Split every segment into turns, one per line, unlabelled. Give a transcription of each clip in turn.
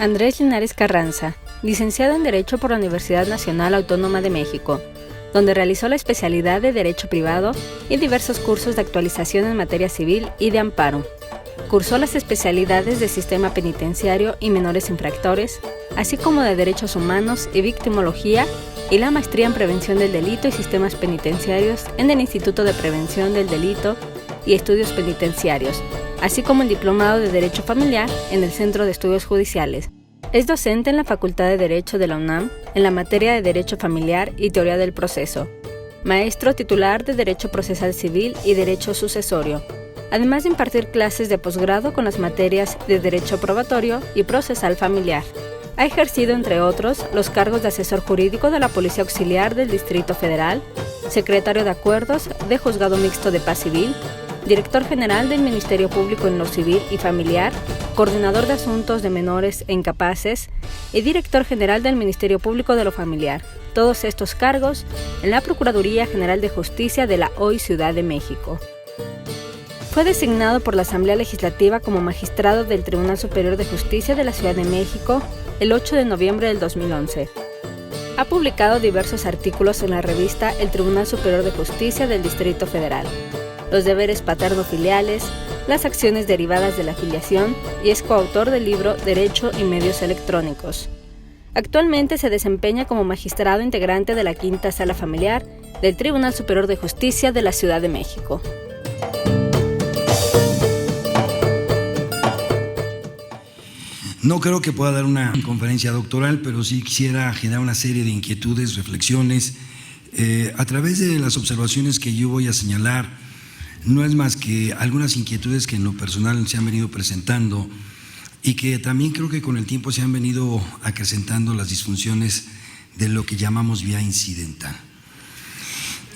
Andrés Linares Carranza, licenciado en Derecho por la Universidad Nacional Autónoma de México, donde realizó la especialidad de Derecho Privado y diversos cursos de actualización en materia civil y de amparo. Cursó las especialidades de Sistema Penitenciario y Menores Infractores, así como de Derechos Humanos y Victimología, y la maestría en Prevención del Delito y Sistemas Penitenciarios en el Instituto de Prevención del Delito y Estudios Penitenciarios, así como el Diplomado de Derecho Familiar en el Centro de Estudios Judiciales. Es docente en la Facultad de Derecho de la UNAM en la materia de Derecho Familiar y Teoría del Proceso. Maestro titular de Derecho Procesal Civil y Derecho Sucesorio, además de impartir clases de posgrado con las materias de Derecho Probatorio y Procesal Familiar. Ha ejercido, entre otros, los cargos de asesor jurídico de la Policía Auxiliar del Distrito Federal, secretario de Acuerdos de Juzgado Mixto de Paz Civil, director general del Ministerio Público en lo Civil y Familiar, coordinador de Asuntos de Menores e Incapaces y director general del Ministerio Público de lo Familiar. Todos estos cargos en la Procuraduría General de Justicia de la hoy Ciudad de México. Fue designado por la Asamblea Legislativa como magistrado del Tribunal Superior de Justicia de la Ciudad de México el 8 de noviembre del 2011. Ha publicado diversos artículos en la revista El Tribunal Superior de Justicia del Distrito Federal, los deberes paterno-filiales, las acciones derivadas de la filiación y es coautor del libro Derecho y Medios Electrónicos. Actualmente se desempeña como magistrado integrante de la Quinta Sala Familiar del Tribunal Superior de Justicia de la Ciudad de México.
No creo que pueda dar una conferencia doctoral, pero sí quisiera generar una serie de inquietudes, reflexiones. A través de las observaciones que yo voy a señalar, no es más que algunas inquietudes que en lo personal se han venido presentando y que también creo que con el tiempo se han venido acrecentando las disfunciones de lo que llamamos vía incidental.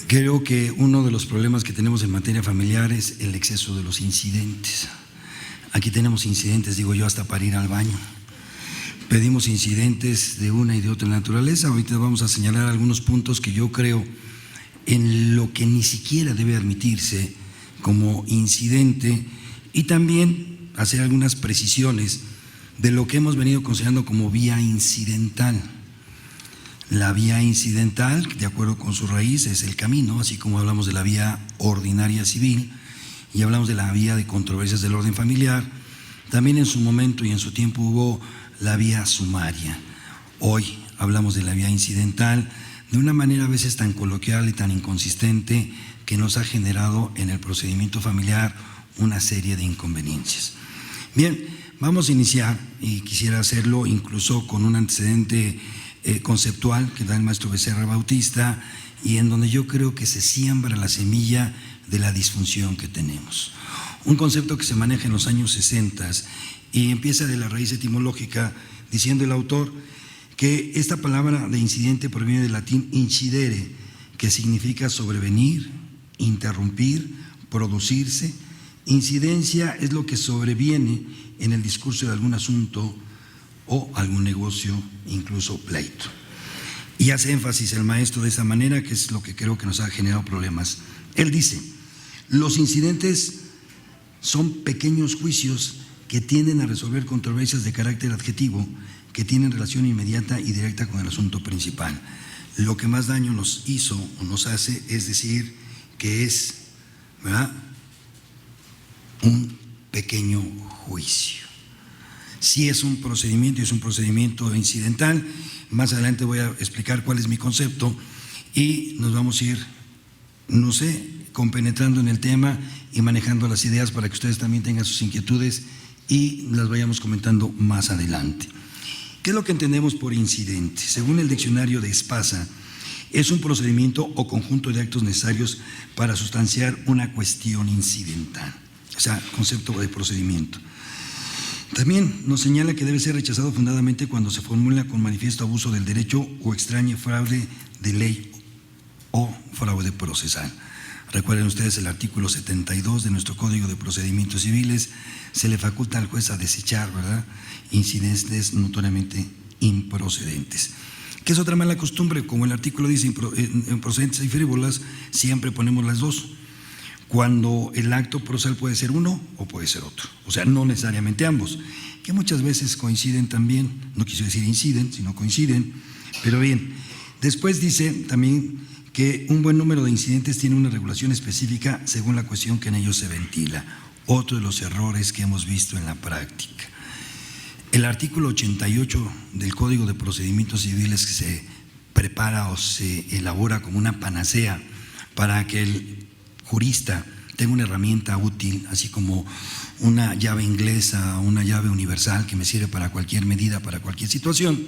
Creo que uno de los problemas que tenemos en materia familiar es el exceso de los incidentes. Aquí tenemos incidentes, digo yo, hasta para ir al baño. Pedimos incidentes de una y de otra naturaleza. Ahorita vamos a señalar algunos puntos que yo creo en lo que ni siquiera debe admitirse como incidente y también hacer algunas precisiones de lo que hemos venido considerando como vía incidental. La vía incidental, de acuerdo con su raíz, es el camino, así como hablamos de la vía ordinaria civil y hablamos de la vía de controversias del orden familiar. También en su momento y en su tiempo hubo la vía sumaria. Hoy hablamos de la vía incidental de una manera a veces tan coloquial y tan inconsistente que nos ha generado en el procedimiento familiar una serie de inconveniencias. Bien, vamos a iniciar y quisiera hacerlo incluso con un antecedente conceptual que da el maestro Becerra Bautista y en donde yo creo que se siembra la semilla de la disfunción que tenemos. Un concepto que se maneja en los años 60 y empieza de la raíz etimológica diciendo el autor que esta palabra de incidente proviene del latín incidere, que significa sobrevenir, interrumpir, producirse. Incidencia es lo que sobreviene en el discurso de algún asunto o algún negocio, incluso pleito. Y hace énfasis el maestro de esa manera, que es lo que creo que nos ha generado problemas. Él dice, los incidentes son pequeños juicios que tienden a resolver controversias de carácter adjetivo que tienen relación inmediata y directa con el asunto principal. Lo que más daño nos hizo o nos hace es decir que es, ¿verdad?, un pequeño juicio. Si es un procedimiento y es un procedimiento incidental, más adelante voy a explicar cuál es mi concepto y nos vamos a ir, no sé, compenetrando en el tema y manejando las ideas para que ustedes también tengan sus inquietudes y las vayamos comentando más adelante. ¿Qué es lo que entendemos por incidente? Según el diccionario de Espasa, es un procedimiento o conjunto de actos necesarios para sustanciar una cuestión incidental, o sea, concepto de procedimiento. También nos señala que debe ser rechazado fundadamente cuando se formula con manifiesto abuso del derecho o extraño fraude de ley o fraude procesal. Recuerden ustedes el artículo 72 de nuestro Código de Procedimientos Civiles, se le faculta al juez a desechar, ¿verdad?, incidentes notoriamente improcedentes. Que es otra mala costumbre, como el artículo dice, en procedentes y frívolas, siempre ponemos las dos. Cuando el acto procesal puede ser uno o puede ser otro, o sea, no necesariamente ambos. que muchas veces coinciden también, no quiso decir inciden, sino coinciden, pero bien. Después dice también que un buen número de incidentes tiene una regulación específica según la cuestión que en ellos se ventila. Otro de los errores que hemos visto en la práctica. El artículo 88 del Código de Procedimientos Civiles, que se prepara o se elabora como una panacea para que el jurista tenga una herramienta útil, así como una llave inglesa, una llave universal que me sirve para cualquier medida, para cualquier situación,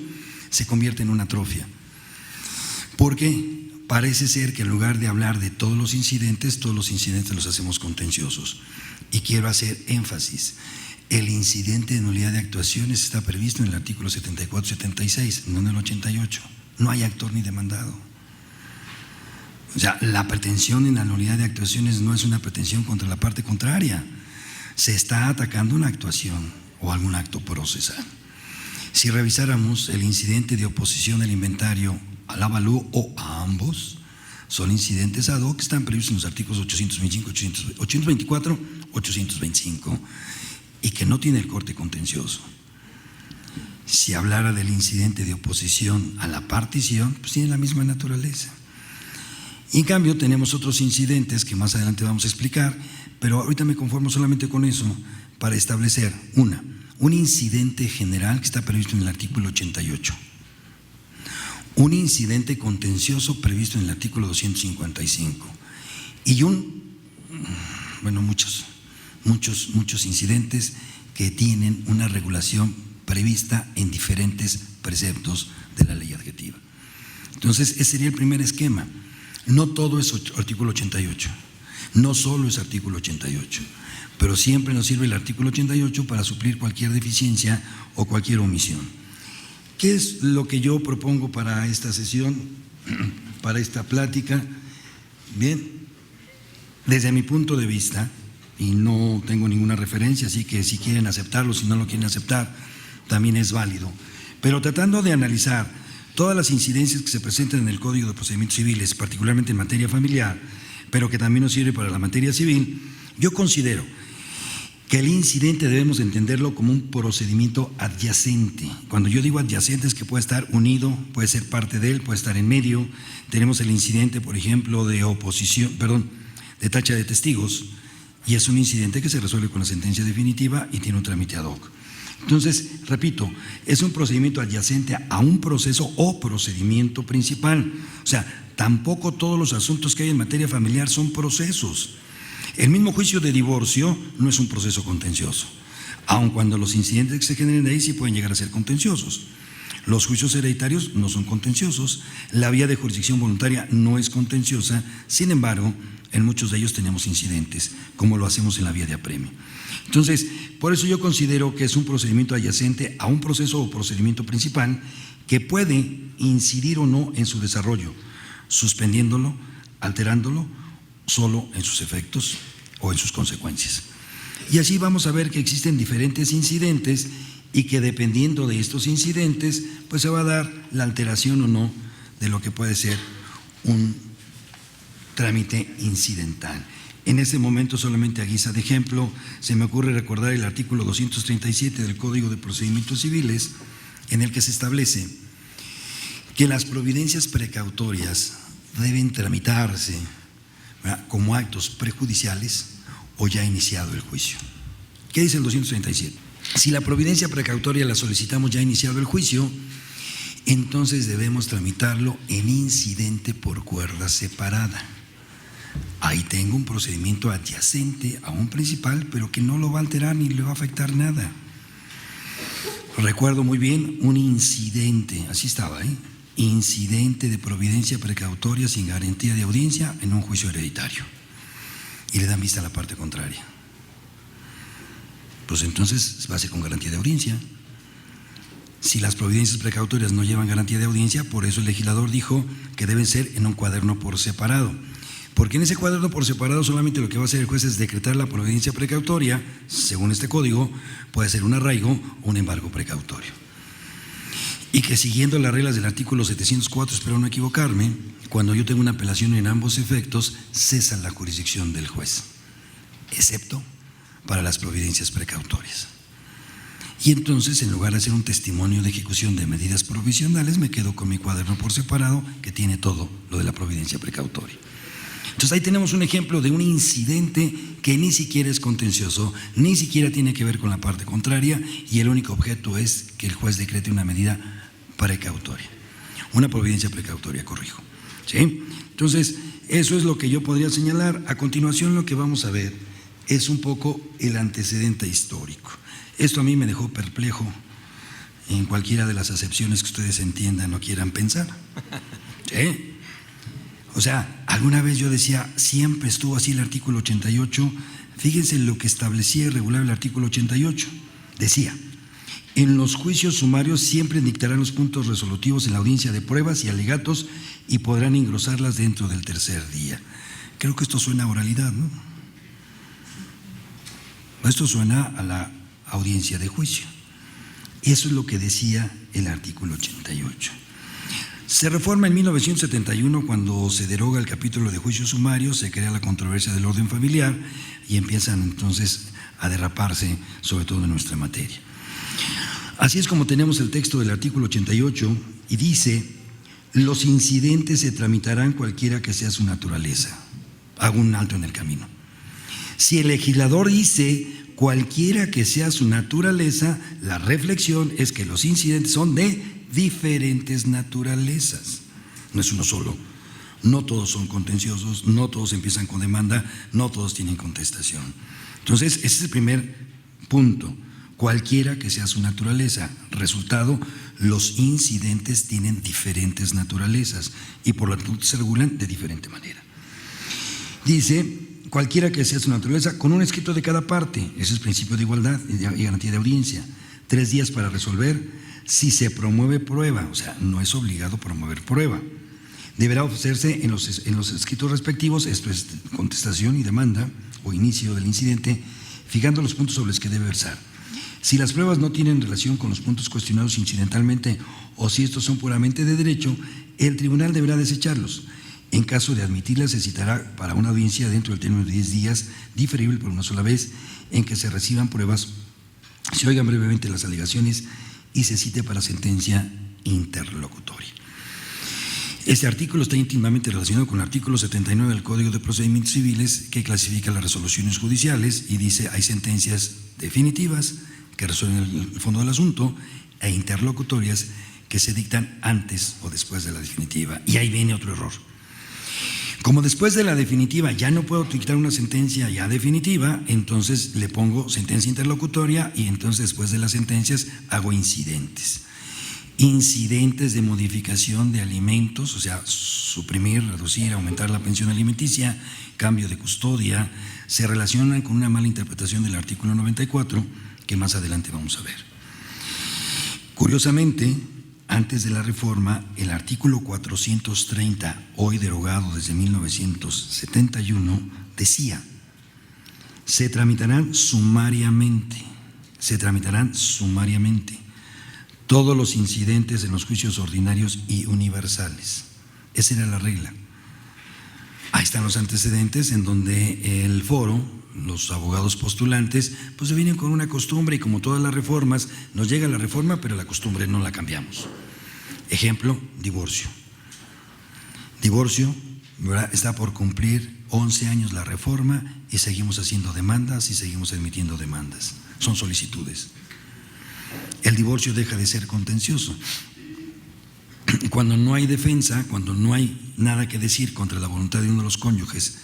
se convierte en una atrofia. Porque parece ser que en lugar de hablar de todos los incidentes los hacemos contenciosos. Y quiero hacer énfasis, el incidente de nulidad de actuaciones está previsto en el artículo 74-76, no en el 88. No hay actor ni demandado. O sea, la pretensión en la nulidad de actuaciones no es una pretensión contra la parte contraria. Se está atacando una actuación o algún acto procesal. Si revisáramos el incidente de oposición al inventario, al avalúo o a ambos, son incidentes ad hoc que están previstos en los artículos 825, 824, 825 y que no tiene el corte contencioso. Si hablara del incidente de oposición a la partición, pues tiene la misma naturaleza. Y en cambio tenemos otros incidentes que más adelante vamos a explicar, pero ahorita me conformo solamente con eso para establecer un incidente general que está previsto en el artículo 88. Un incidente contencioso previsto en el artículo 255 y muchos incidentes que tienen una regulación prevista en diferentes preceptos de la ley adjetiva. Entonces, ese sería el primer esquema. No todo es artículo 88, no solo es artículo 88, pero siempre nos sirve el artículo 88 para suplir cualquier deficiencia o cualquier omisión. ¿Qué es lo que yo propongo para esta sesión, para esta plática? Bien, desde mi punto de vista, y no tengo ninguna referencia, así que si quieren aceptarlo, si no lo quieren aceptar, también es válido, pero tratando de analizar todas las incidencias que se presentan en el Código de Procedimientos Civiles, particularmente en materia familiar, pero que también nos sirve para la materia civil, yo considero que el incidente debemos entenderlo como un procedimiento adyacente. Cuando yo digo adyacente es que puede estar unido, puede ser parte de él, puede estar en medio. Tenemos el incidente, por ejemplo, de tacha de testigos, y es un incidente que se resuelve con la sentencia definitiva y tiene un trámite ad hoc. Entonces, repito, es un procedimiento adyacente a un proceso o procedimiento principal. O sea, tampoco todos los asuntos que hay en materia familiar son procesos. El mismo juicio de divorcio no es un proceso contencioso, aun cuando los incidentes que se generen de ahí sí pueden llegar a ser contenciosos. Los juicios hereditarios no son contenciosos, la vía de jurisdicción voluntaria no es contenciosa, sin embargo, en muchos de ellos tenemos incidentes, como lo hacemos en la vía de apremio. Entonces, por eso yo considero que es un procedimiento adyacente a un proceso o procedimiento principal que puede incidir o no en su desarrollo, suspendiéndolo, alterándolo, solo en sus efectos o en sus consecuencias. Y así vamos a ver que existen diferentes incidentes y que dependiendo de estos incidentes, pues se va a dar la alteración o no de lo que puede ser un trámite incidental. En ese momento, solamente a guisa de ejemplo, se me ocurre recordar el artículo 237 del Código de Procedimientos Civiles, en el que se establece que las providencias precautorias deben tramitarse como actos prejudiciales o ya iniciado el juicio. ¿Qué dice el 237? Si la providencia precautoria la solicitamos ya iniciado el juicio, entonces debemos tramitarlo en incidente por cuerda separada. Ahí tengo un procedimiento adyacente a un principal, pero que no lo va a alterar ni le va a afectar nada. Recuerdo muy bien un incidente, así estaba, incidente de providencia precautoria sin garantía de audiencia en un juicio hereditario. Y le dan vista a la parte contraria. Pues entonces va a ser con garantía de audiencia. Si las providencias precautorias no llevan garantía de audiencia, por eso el legislador dijo que deben ser en un cuaderno por separado. Porque en ese cuaderno por separado solamente lo que va a hacer el juez es decretar la providencia precautoria, según este código, puede ser un arraigo o un embargo precautorio. Y que siguiendo las reglas del artículo 704, espero no equivocarme, cuando yo tengo una apelación en ambos efectos, cesa la jurisdicción del juez, excepto para las providencias precautorias. Y entonces, en lugar de hacer un testimonio de ejecución de medidas provisionales, me quedo con mi cuaderno por separado que tiene todo lo de la providencia precautoria. Entonces ahí tenemos un ejemplo de un incidente que ni siquiera es contencioso, ni siquiera tiene que ver con la parte contraria, y el único objeto es que el juez decrete una medida precautoria, una providencia precautoria, corrijo. ¿Sí? Entonces, eso es lo que yo podría señalar. A continuación, lo que vamos a ver es un poco el antecedente histórico. Esto a mí me dejó perplejo en cualquiera de las acepciones que ustedes entiendan o quieran pensar. ¿Sí? O sea, alguna vez yo decía, siempre estuvo así el artículo 88. Fíjense lo que establecía y regulaba el artículo 88. Decía: en los juicios sumarios siempre dictarán los puntos resolutivos en la audiencia de pruebas y alegatos y podrán engrosarlas dentro del tercer día. Creo que esto suena a oralidad, ¿no? Esto suena a la audiencia de juicio. Eso es lo que decía el artículo 88. Se reforma en 1971 cuando se deroga el capítulo de juicios sumarios, se crea la controversia del orden familiar y empiezan entonces a derraparse, sobre todo en nuestra materia. Así es como tenemos el texto del artículo 88 y dice: los incidentes se tramitarán cualquiera que sea su naturaleza. Hago un alto en el camino. Si el legislador dice cualquiera que sea su naturaleza, la reflexión es que los incidentes son de diferentes naturalezas. No es uno solo. No todos son contenciosos, no todos empiezan con demanda, no todos tienen contestación. Entonces, ese es el primer punto. Cualquiera que sea su naturaleza. Resultado, los incidentes tienen diferentes naturalezas y por lo tanto se regulan de diferente manera. Dice: cualquiera que sea su naturaleza, con un escrito de cada parte. Ese es el principio de igualdad y garantía de audiencia. 3 días para resolver. Si se promueve prueba, o sea, no es obligado promover prueba. Deberá ofrecerse en los escritos respectivos, esto es contestación y demanda o inicio del incidente, fijando los puntos sobre los que debe versar. Si las pruebas no tienen relación con los puntos cuestionados incidentalmente o si estos son puramente de derecho, el tribunal deberá desecharlos. En caso de admitirlas, se citará para una audiencia dentro del término de 10 días, diferible por una sola vez, en que se reciban pruebas, se oigan brevemente las alegaciones y se cite para sentencia interlocutoria. Este artículo está íntimamente relacionado con el artículo 79 del Código de Procedimientos Civiles, que clasifica las resoluciones judiciales y dice: hay sentencias definitivas que resuelven el fondo del asunto e interlocutorias que se dictan antes o después de la definitiva. Y ahí viene otro error. Como después de la definitiva ya no puedo dictar una sentencia ya definitiva, entonces le pongo sentencia interlocutoria y entonces después de las sentencias hago incidentes. Incidentes de modificación de alimentos, o sea, suprimir, reducir, aumentar la pensión alimenticia, cambio de custodia, se relacionan con una mala interpretación del artículo 94 que más adelante vamos a ver. Curiosamente, antes de la reforma, el artículo 430, hoy derogado desde 1971, decía: se tramitarán sumariamente todos los incidentes en los juicios ordinarios y universales. Esa era la regla. Ahí están los antecedentes en donde el foro, los abogados postulantes, pues se vienen con una costumbre y como todas las reformas, nos llega la reforma, pero la costumbre no la cambiamos. Ejemplo, divorcio. Divorcio, ¿verdad? Está por cumplir 11 años la reforma y seguimos haciendo demandas y seguimos admitiendo demandas. Son solicitudes. El divorcio deja de ser contencioso. Cuando no hay defensa, cuando no hay nada que decir contra la voluntad de uno de los cónyuges,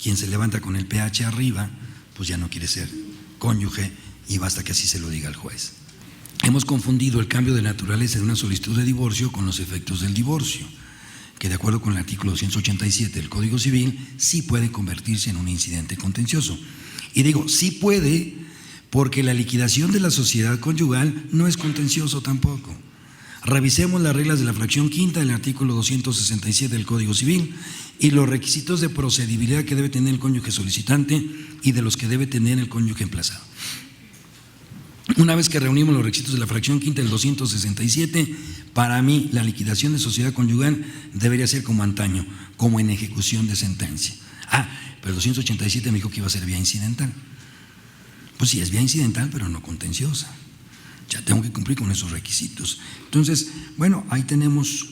quien se levanta con el pH arriba, pues ya no quiere ser cónyuge y basta que así se lo diga al juez. Hemos confundido el cambio de naturaleza de una solicitud de divorcio con los efectos del divorcio, que de acuerdo con el artículo 287 del Código Civil sí puede convertirse en un incidente contencioso. Y digo, sí puede, porque la liquidación de la sociedad conyugal no es contencioso tampoco. Revisemos las reglas de la fracción quinta del artículo 267 del Código Civil y los requisitos de procedibilidad que debe tener el cónyuge solicitante y de los que debe tener el cónyuge emplazado. Una vez que reunimos los requisitos de la fracción quinta del 267, para mí la liquidación de sociedad conyugal debería ser como antaño, como en ejecución de sentencia. Pero el 287 me dijo que iba a ser vía incidental. Pues sí, es vía incidental, pero no contenciosa. Ya tengo que cumplir con esos requisitos. Entonces, bueno, ahí tenemos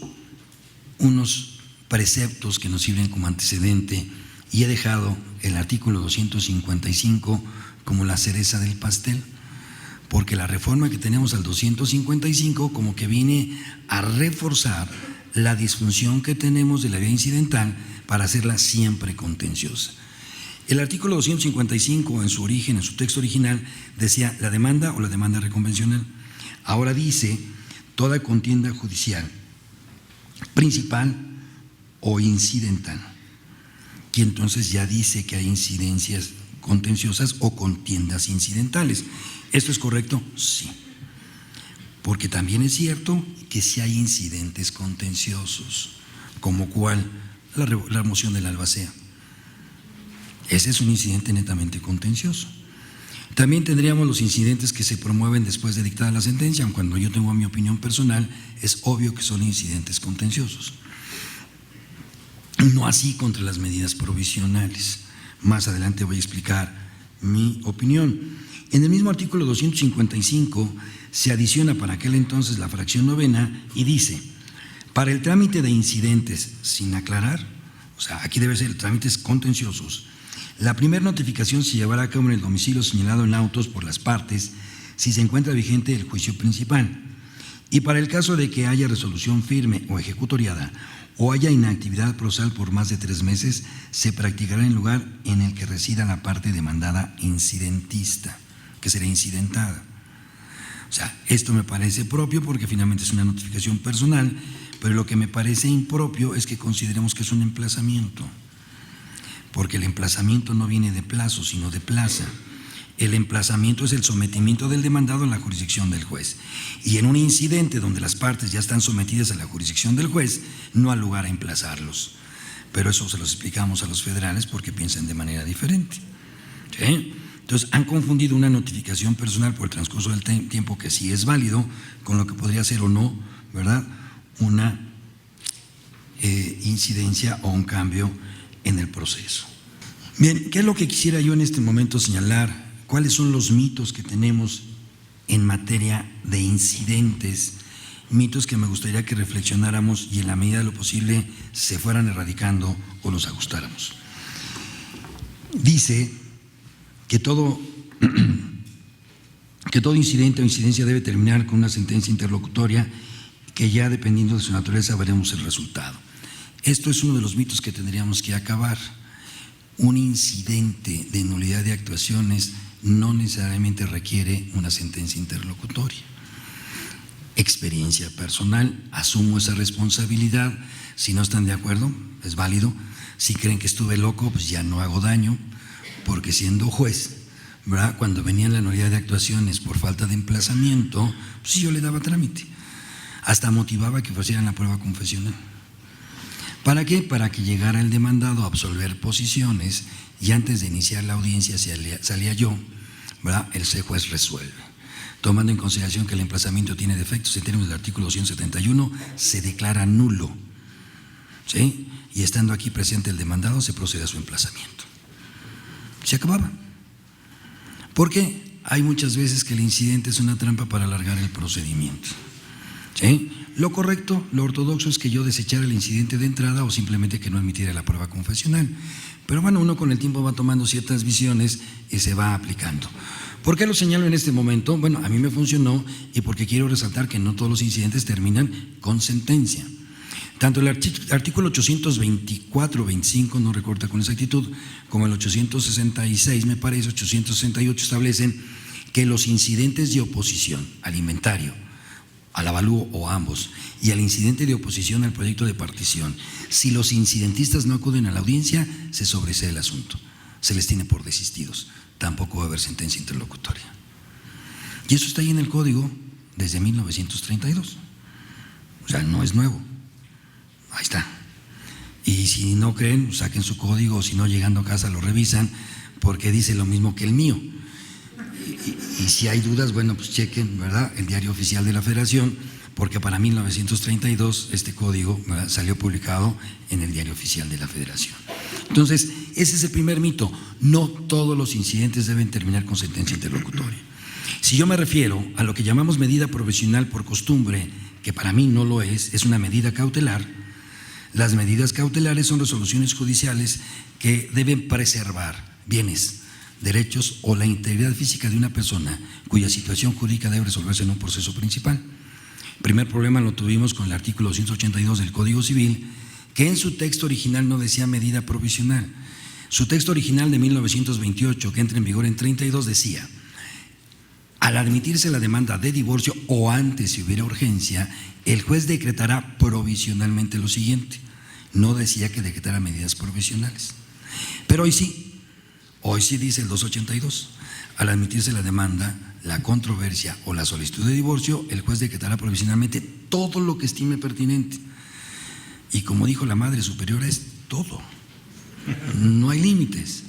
unos preceptos que nos sirven como antecedente y he dejado el artículo 255 como la cereza del pastel, porque la reforma que tenemos al 255 como que viene a reforzar la disfunción que tenemos de la vía incidental para hacerla siempre contenciosa. El artículo 255 en su origen, en su texto original, decía la demanda o la demanda reconvencional. Ahora dice toda contienda judicial, principal o incidental, que entonces ya dice que hay incidencias contenciosas o contiendas incidentales. ¿Esto es correcto? Sí. Porque también es cierto que sí hay incidentes contenciosos, como cuál, la remoción del albacea. Ese es un incidente netamente contencioso. También tendríamos los incidentes que se promueven después de dictada la sentencia, aunque cuando yo tengo mi opinión personal, es obvio que son incidentes contenciosos. No así contra las medidas provisionales. Más adelante voy a explicar mi opinión. En el mismo artículo 255 se adiciona para aquel entonces la fracción novena y dice, para el trámite de incidentes sin aclarar, o sea, aquí debe ser trámites contenciosos, la primera notificación se llevará a cabo en el domicilio señalado en autos por las partes si se encuentra vigente el juicio principal. Y para el caso de que haya resolución firme o ejecutoriada o haya inactividad procesal por más de 3 meses, se practicará en el lugar en el que resida la parte demandada incidentista, que será incidentada. O sea, esto me parece propio porque finalmente es una notificación personal, pero lo que me parece impropio es que consideremos que es un emplazamiento, porque el emplazamiento no viene de plazo, sino de plaza. El emplazamiento es el sometimiento del demandado a la jurisdicción del juez. Y en un incidente donde las partes ya están sometidas a la jurisdicción del juez, no hay lugar a emplazarlos. Pero eso se los explicamos a los federales porque piensan de manera diferente. ¿Sí? Entonces, han confundido una notificación personal por el transcurso del tiempo, que sí es válido, con lo que podría ser o no, ¿verdad?, una incidencia o un cambio en el proceso. Bien, ¿qué es lo que quisiera yo en este momento señalar? ¿Cuáles son los mitos que tenemos en materia de incidentes? Mitos que me gustaría que reflexionáramos y en la medida de lo posible se fueran erradicando o los ajustáramos. Dice que todo incidente o incidencia debe terminar con una sentencia interlocutoria que ya dependiendo de su naturaleza veremos el resultado. Esto es uno de los mitos que tendríamos que acabar. Un incidente de nulidad de actuaciones no necesariamente requiere una sentencia interlocutoria. Experiencia personal, asumo esa responsabilidad. Si no están de acuerdo, es válido. Si creen que estuve loco, pues ya no hago daño, porque siendo juez, ¿verdad?, cuando venía la nulidad de actuaciones por falta de emplazamiento, pues sí, yo le daba trámite. Hasta motivaba que ofrecieran la prueba confesional. ¿Para qué? Para que llegara el demandado a absolver posiciones y antes de iniciar la audiencia salía yo, ¿verdad?, el juez resuelve. Tomando en consideración que el emplazamiento tiene defectos en términos del artículo 271, se declara nulo, ¿sí? Y estando aquí presente el demandado, se procede a su emplazamiento. Se acababa. Porque hay muchas veces que el incidente es una trampa para alargar el procedimiento, ¿sí? Lo correcto, lo ortodoxo es que yo desechara el incidente de entrada o simplemente que no admitiera la prueba confesional. Pero bueno, uno con el tiempo va tomando ciertas visiones y se va aplicando. ¿Por qué lo señalo en este momento? Bueno, a mí me funcionó y porque quiero resaltar que no todos los incidentes terminan con sentencia. Tanto el artículo 824-25, no recuerdo con exactitud, como el 866, me parece, 868 establecen que los incidentes de oposición al inventario, al avalúo o a ambos, y al incidente de oposición al proyecto de partición, si los incidentistas no acuden a la audiencia, se sobresee el asunto, se les tiene por desistidos, tampoco va a haber sentencia interlocutoria. Y eso está ahí en el código desde 1932, o sea, no es nuevo, ahí está. Y si no creen, saquen su código, o si no, llegando a casa lo revisan, porque dice lo mismo que el mío. Y si hay dudas, bueno, pues chequen, ¿verdad?, el diario oficial de la Federación, porque para 1932 este código, ¿verdad?, salió publicado en el diario oficial de la Federación. Entonces, ese es el primer mito, no todos los incidentes deben terminar con sentencia interlocutoria. Si yo me refiero a lo que llamamos medida provisional por costumbre, que para mí no lo es una medida cautelar, las medidas cautelares son resoluciones judiciales que deben preservar bienes, derechos o la integridad física de una persona cuya situación jurídica debe resolverse en un proceso principal. El primer problema lo tuvimos con el artículo 282 del Código Civil, que en su texto original no decía medida provisional. Su texto original de 1928, que entra en vigor en 32, decía: al admitirse la demanda de divorcio o antes si hubiera urgencia, el juez decretará provisionalmente lo siguiente. No decía que decretara medidas provisionales. Pero hoy sí dice el 282. Al admitirse la demanda, la controversia o la solicitud de divorcio, el juez decretará provisionalmente todo lo que estime pertinente. Y como dijo la Madre Superiora, es todo. No hay límites.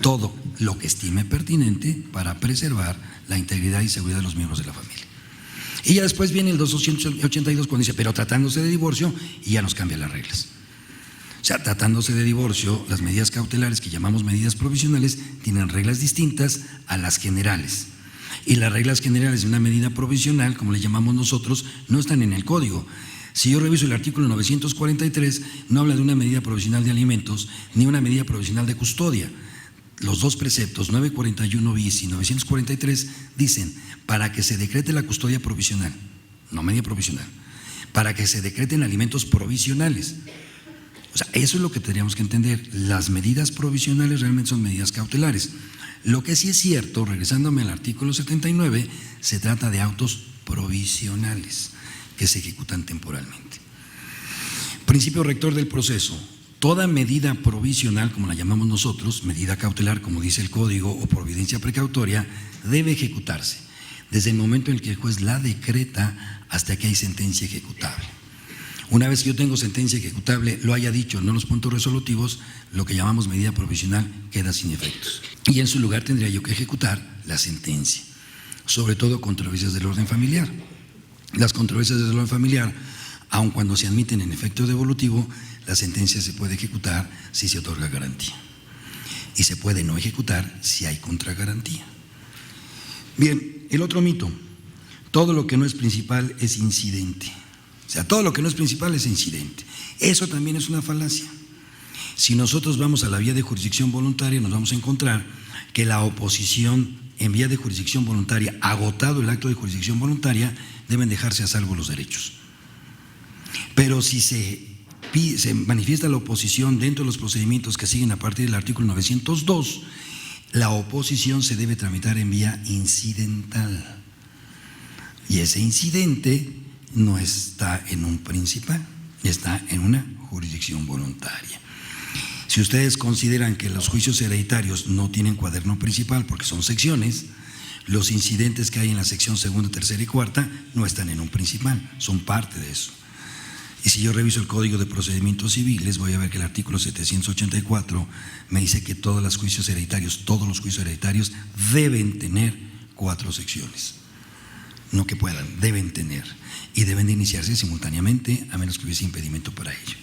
Todo lo que estime pertinente para preservar la integridad y seguridad de los miembros de la familia. Y ya después viene el 282 cuando dice, pero tratándose de divorcio, y ya nos cambia las reglas. O sea, tratándose de divorcio, las medidas cautelares que llamamos medidas provisionales tienen reglas distintas a las generales. Y las reglas generales de una medida provisional, como le llamamos nosotros, no están en el código. Si yo reviso el artículo 943, no habla de una medida provisional de alimentos ni una medida provisional de custodia. Los dos preceptos, 941 bis y 943, dicen: para que se decrete la custodia provisional, no medida provisional, para que se decreten alimentos provisionales. O sea, eso es lo que tendríamos que entender. Las medidas provisionales realmente son medidas cautelares. Lo que sí es cierto, regresándome al artículo 79, se trata de autos provisionales que se ejecutan temporalmente. Principio rector del proceso: toda medida provisional, como la llamamos nosotros, medida cautelar, como dice el código, o providencia precautoria, debe ejecutarse desde el momento en el que el juez la decreta hasta que hay sentencia ejecutable. Una vez que yo tengo sentencia ejecutable, lo haya dicho, no los puntos resolutivos, lo que llamamos medida provisional queda sin efectos. Y en su lugar tendría yo que ejecutar la sentencia, sobre todo controversias del orden familiar. Las controversias del orden familiar, aun cuando se admiten en efecto devolutivo, la sentencia se puede ejecutar si se otorga garantía. Y se puede no ejecutar si hay contragarantía. Bien, el otro mito: todo lo que no es principal es incidente. O sea, todo lo que no es principal es incidente. Eso también es una falacia. Si nosotros vamos a la vía de jurisdicción voluntaria, nos vamos a encontrar que la oposición en vía de jurisdicción voluntaria, agotado el acto de jurisdicción voluntaria, deben dejarse a salvo los derechos. Pero si se manifiesta la oposición dentro de los procedimientos que siguen a partir del artículo 902, la oposición se debe tramitar en vía incidental. Y ese incidente no está en un principal, está en una jurisdicción voluntaria. Si ustedes consideran que los juicios hereditarios no tienen cuaderno principal porque son secciones, los incidentes que hay en la sección segunda, tercera y cuarta no están en un principal, son parte de eso. Y si yo reviso el Código de Procedimientos Civiles, voy a ver que el artículo 784 me dice que todos los juicios hereditarios deben tener 4 secciones. No que puedan, deben tener. Y deben de iniciarse simultáneamente, a menos que hubiese impedimento para ello.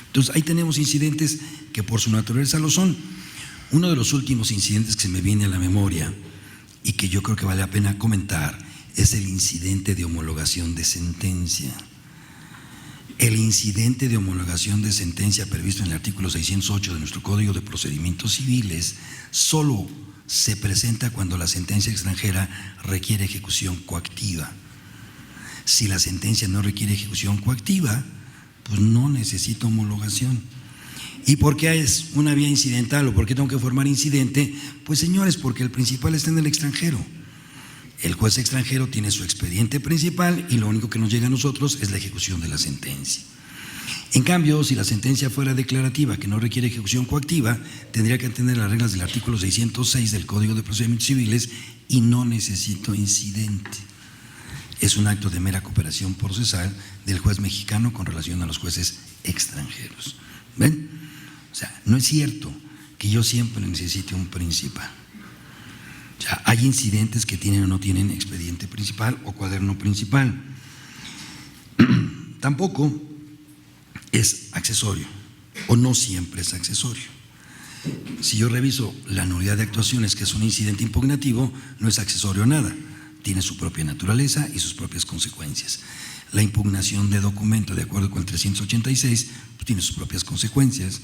Entonces, ahí tenemos incidentes que por su naturaleza lo son. Uno de los últimos incidentes que se me viene a la memoria y que yo creo que vale la pena comentar es el incidente de homologación de sentencia. El incidente de homologación de sentencia previsto en el artículo 608 de nuestro Código de Procedimientos Civiles solo se presenta cuando la sentencia extranjera requiere ejecución coactiva. Si la sentencia no requiere ejecución coactiva, pues no necesita homologación. ¿Y por qué es una vía incidental o por qué tengo que formar incidente? Pues señores, porque el principal está en el extranjero. El juez extranjero tiene su expediente principal y lo único que nos llega a nosotros es la ejecución de la sentencia. En cambio, si la sentencia fuera declarativa, que no requiere ejecución coactiva, tendría que atender las reglas del artículo 606 del Código de Procedimientos Civiles y no necesito incidente. Es un acto de mera cooperación procesal del juez mexicano con relación a los jueces extranjeros. ¿Ven? O sea, no es cierto que yo siempre necesite un principal. O sea, hay incidentes que tienen o no tienen expediente principal o cuaderno principal. Tampoco es accesorio, o no siempre es accesorio. Si yo reviso la nulidad de actuaciones, que es un incidente impugnativo, no es accesorio a nada, tiene su propia naturaleza y sus propias consecuencias. La impugnación de documento, de acuerdo con el 386, pues tiene sus propias consecuencias.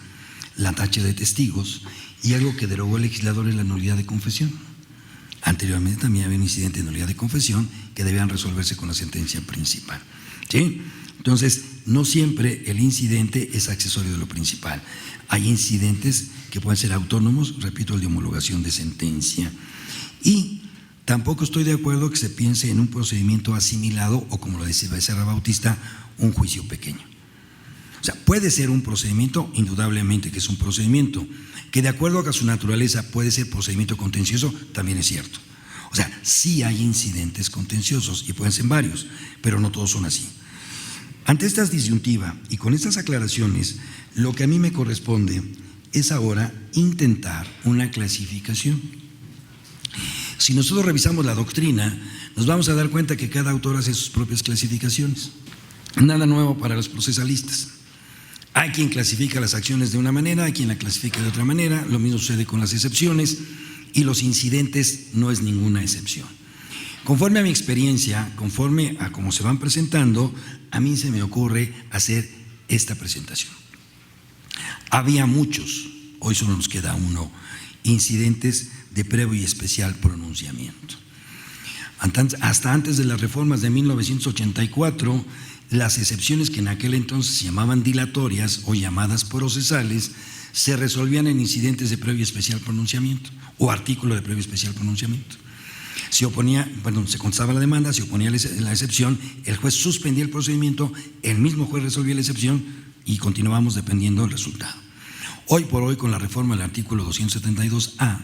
La tacha de testigos y algo que derogó el legislador es la nulidad de confesión. Anteriormente también había un incidente de nulidad de confesión que debían resolverse con la sentencia principal. ¿Sí? Entonces, no siempre el incidente es accesorio de lo principal. Hay incidentes que pueden ser autónomos, repito, el de homologación de sentencia. Y tampoco estoy de acuerdo que se piense en un procedimiento asimilado o, como lo decía Becerra Bautista, un juicio pequeño. O sea, puede ser un procedimiento, indudablemente que es un procedimiento, que de acuerdo a su naturaleza puede ser procedimiento contencioso, también es cierto. O sea, sí hay incidentes contenciosos y pueden ser varios, pero no todos son así. Ante esta disyuntiva y con estas aclaraciones, lo que a mí me corresponde es ahora intentar una clasificación. Si nosotros revisamos la doctrina, nos vamos a dar cuenta que cada autor hace sus propias clasificaciones. Nada nuevo para los procesalistas. Hay quien clasifica las acciones de una manera, hay quien la clasifica de otra manera, lo mismo sucede con las excepciones y los incidentes no es ninguna excepción. Conforme a mi experiencia, conforme a cómo se van presentando, a mí se me ocurre hacer esta presentación. Había muchos, hoy solo nos queda uno, incidentes de previo y especial pronunciamiento. Hasta antes de las reformas de 1984, las excepciones que en aquel entonces se llamaban dilatorias o llamadas procesales se resolvían en incidentes de previo y especial pronunciamiento o artículo de previo y especial pronunciamiento. Se contestaba la demanda, se oponía la excepción, el juez suspendía el procedimiento, el mismo juez resolvía la excepción y continuamos dependiendo del resultado. Hoy por hoy, con la reforma del artículo 272A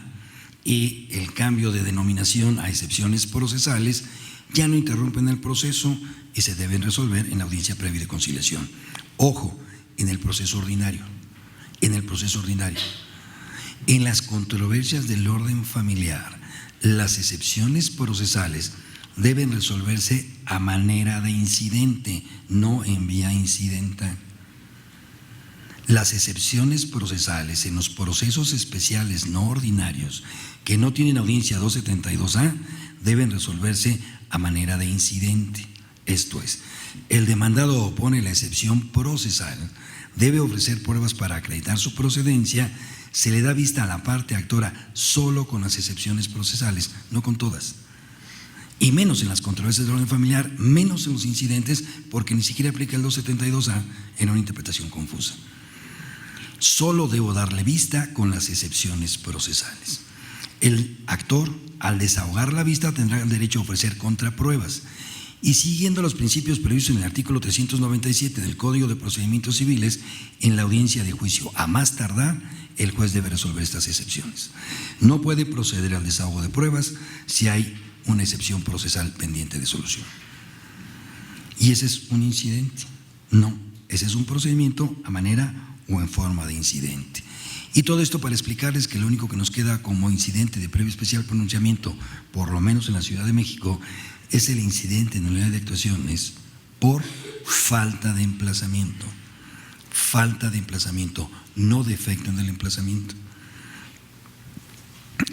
y el cambio de denominación a excepciones procesales, ya no interrumpen el proceso y se deben resolver en la audiencia previa de conciliación. Ojo, en el proceso ordinario, en las controversias del orden familiar, las excepciones procesales deben resolverse a manera de incidente, no en vía incidental. Las excepciones procesales en los procesos especiales no ordinarios que no tienen audiencia 272A deben resolverse a manera de incidente. Esto es, el demandado opone la excepción procesal, debe ofrecer pruebas para acreditar su procedencia, se le da vista a la parte actora solo con las excepciones procesales, no con todas. Y menos en las controversias del orden familiar, menos en los incidentes, porque ni siquiera aplica el 272A en una interpretación confusa. Solo debo darle vista con las excepciones procesales. El actor, al desahogar la vista, tendrá el derecho a ofrecer contrapruebas. Y siguiendo los principios previstos en el artículo 397 del Código de Procedimientos Civiles, en la audiencia de juicio, a más tardar, el juez debe resolver estas excepciones. No puede proceder al desahogo de pruebas si hay una excepción procesal pendiente de solución. ¿Y ese es un incidente? No, ese es un procedimiento a manera o en forma de incidente. Y todo esto para explicarles que lo único que nos queda como incidente de previo especial pronunciamiento, por lo menos en la Ciudad de México, es el incidente en unidad de actuaciones por falta de emplazamiento. Falta de emplazamiento, no defecto en el emplazamiento.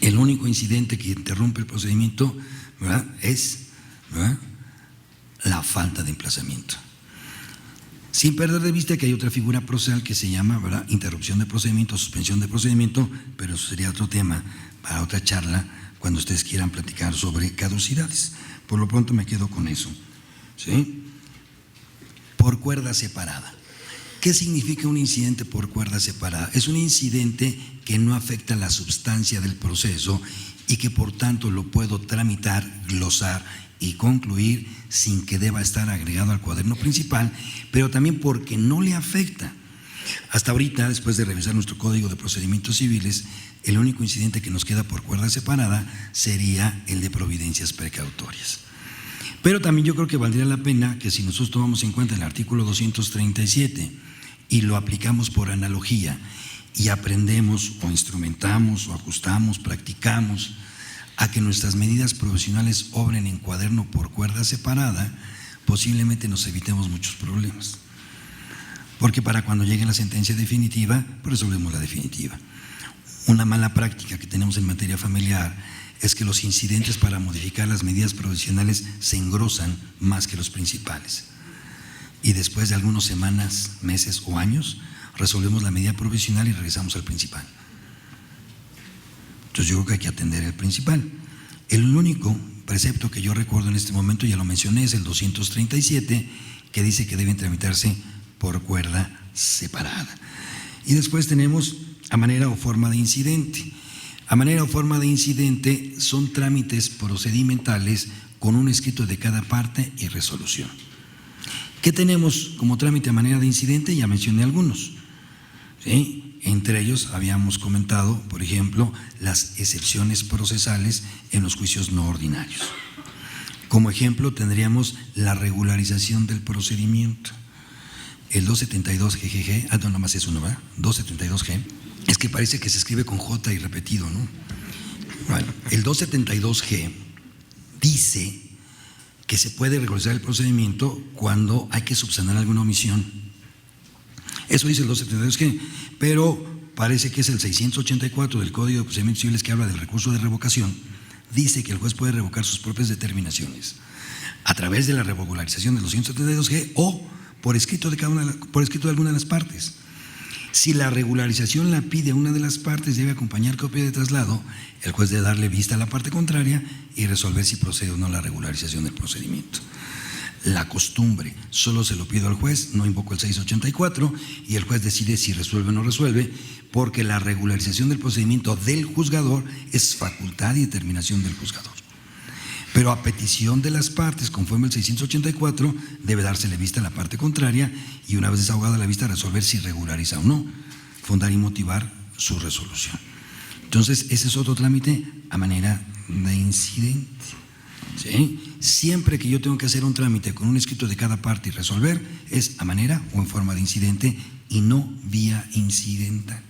El único incidente que interrumpe el procedimiento, ¿verdad?, es, ¿verdad?, la falta de emplazamiento. Sin perder de vista que hay otra figura procesal que se llama, ¿verdad?, interrupción de procedimiento, suspensión de procedimiento, pero eso sería otro tema para otra charla cuando ustedes quieran platicar sobre caducidades. Por lo pronto me quedo con eso, ¿sí? Por cuerda separada. ¿Qué significa un incidente por cuerda separada? Es un incidente que no afecta la sustancia del proceso y que por tanto lo puedo tramitar, glosar y concluir sin que deba estar agregado al cuaderno principal, pero también porque no le afecta. Hasta ahorita, después de revisar nuestro Código de Procedimientos Civiles, el único incidente que nos queda por cuerda separada sería el de providencias precautorias. Pero también yo creo que valdría la pena que si nosotros tomamos en cuenta el artículo 237 y lo aplicamos por analogía y aprendemos o instrumentamos o ajustamos, practicamos a que nuestras medidas profesionales obren en cuaderno por cuerda separada, posiblemente nos evitemos muchos problemas. Porque para cuando llegue la sentencia definitiva, pues resolvemos la definitiva. Una mala práctica que tenemos en materia familiar es que los incidentes para modificar las medidas provisionales se engrosan más que los principales. Y después de algunas semanas, meses o años, resolvemos la medida provisional y regresamos al principal. Entonces yo creo que hay que atender el principal. El único precepto que yo recuerdo en este momento, ya lo mencioné, es el 237, que dice que deben tramitarse por cuerda separada. Y después tenemos a manera o forma de incidente. A manera o forma de incidente son trámites procedimentales con un escrito de cada parte y resolución. ¿Qué tenemos como trámite a manera de incidente? Ya mencioné algunos, ¿sí? Entre ellos habíamos comentado, por ejemplo, las excepciones procesales en los juicios no ordinarios. Como ejemplo tendríamos la regularización del procedimiento. El 272 GGG, no, nomás es uno, ¿verdad? 272G, es que parece que se escribe con J y repetido, ¿no? Bueno, el 272G dice que se puede regularizar el procedimiento cuando hay que subsanar alguna omisión. Eso dice el 272G, pero parece que es el 684 del Código de Procedimientos Civiles que habla del recurso de revocación. Dice que el juez puede revocar sus propias determinaciones a través de la regularización del 272G o por escrito de alguna de las partes. Si la regularización la pide una de las partes, debe acompañar copia de traslado. El juez debe darle vista a la parte contraria y resolver si procede o no la regularización del procedimiento. La costumbre, solo se lo pido al juez, no invoco el 684 y el juez decide si resuelve o no resuelve, porque la regularización del procedimiento del juzgador es facultad y determinación del juzgador. Pero a petición de las partes, conforme el 684, debe dársele vista a la parte contraria y una vez desahogada la vista resolver si regulariza o no, fundar y motivar su resolución. Entonces, ese es otro trámite a manera de incidente, ¿sí? Siempre que yo tengo que hacer un trámite con un escrito de cada parte y resolver, es a manera o en forma de incidente y no vía incidental.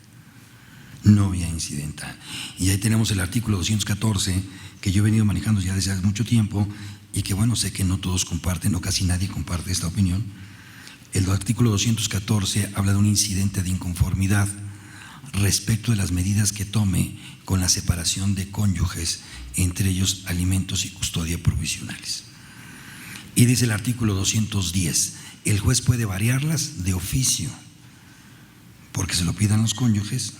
No vía incidental. Y ahí tenemos el artículo 214, que yo he venido manejando ya desde hace mucho tiempo y que bueno, sé que no todos comparten o casi nadie comparte esta opinión. El artículo 214 habla de un incidente de inconformidad respecto de las medidas que tome con la separación de cónyuges, entre ellos alimentos y custodia provisionales. Y dice el artículo 210, el juez puede variarlas de oficio, porque se lo pidan los cónyuges,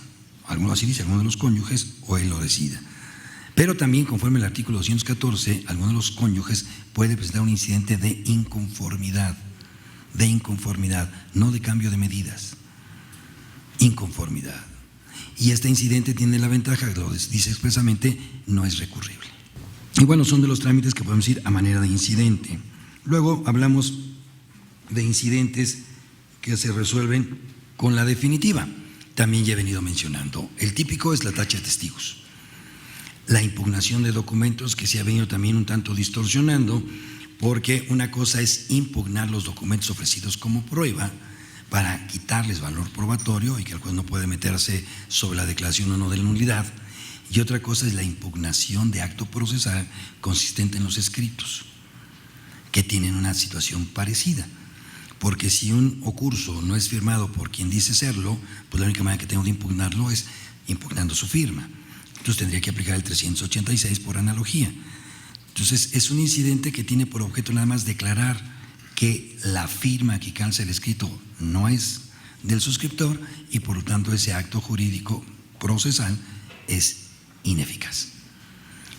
algunos así dice, alguno de los cónyuges, o él lo decida. Pero también, conforme al artículo 214, alguno de los cónyuges puede presentar un incidente de inconformidad, no de cambio de medidas, inconformidad. Y este incidente tiene la ventaja, lo dice expresamente, no es recurrible. Y bueno, son de los trámites que podemos ir a manera de incidente. Luego hablamos de incidentes que se resuelven con la definitiva. También ya he venido mencionando. El típico es la tacha de testigos. La impugnación de documentos, que se ha venido también un tanto distorsionando, porque una cosa es impugnar los documentos ofrecidos como prueba para quitarles valor probatorio y que el juez no puede meterse sobre la declaración o no de la nulidad, y otra cosa es la impugnación de acto procesal consistente en los escritos, que tienen una situación parecida, porque si un ocurso no es firmado por quien dice serlo, pues la única manera que tengo de impugnarlo es impugnando su firma. Entonces tendría que aplicar el 386 por analogía. Entonces es un incidente que tiene por objeto nada más declarar que la firma que calza el escrito no es del suscriptor y por lo tanto ese acto jurídico procesal es ineficaz.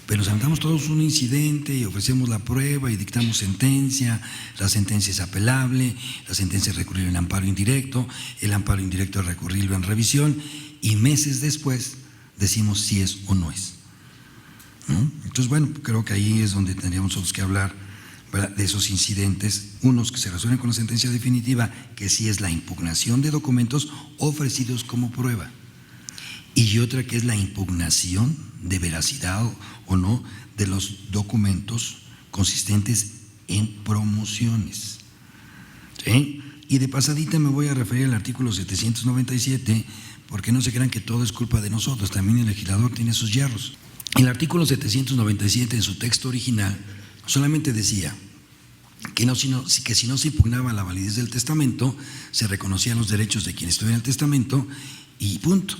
Pero nos aventamos todos un incidente y ofrecemos la prueba y dictamos sentencia, la sentencia es apelable, la sentencia es recurrible en amparo indirecto, el amparo indirecto es recurrible en revisión y meses después decimos si es o no es, ¿no? Entonces, bueno, creo que ahí es donde tendríamos nosotros que hablar, ¿verdad?, de esos incidentes, unos que se resuelven con la sentencia definitiva, que sí es la impugnación de documentos ofrecidos como prueba, y otra que es la impugnación de veracidad o no de los documentos consistentes en promociones, ¿sí? Y de pasadita me voy a referir al artículo 797, porque no se crean que todo es culpa de nosotros, también el legislador tiene sus hierros. El artículo 797 en su texto original solamente decía que si no se impugnaba la validez del testamento, se reconocían los derechos de quien estuviera en el testamento y punto.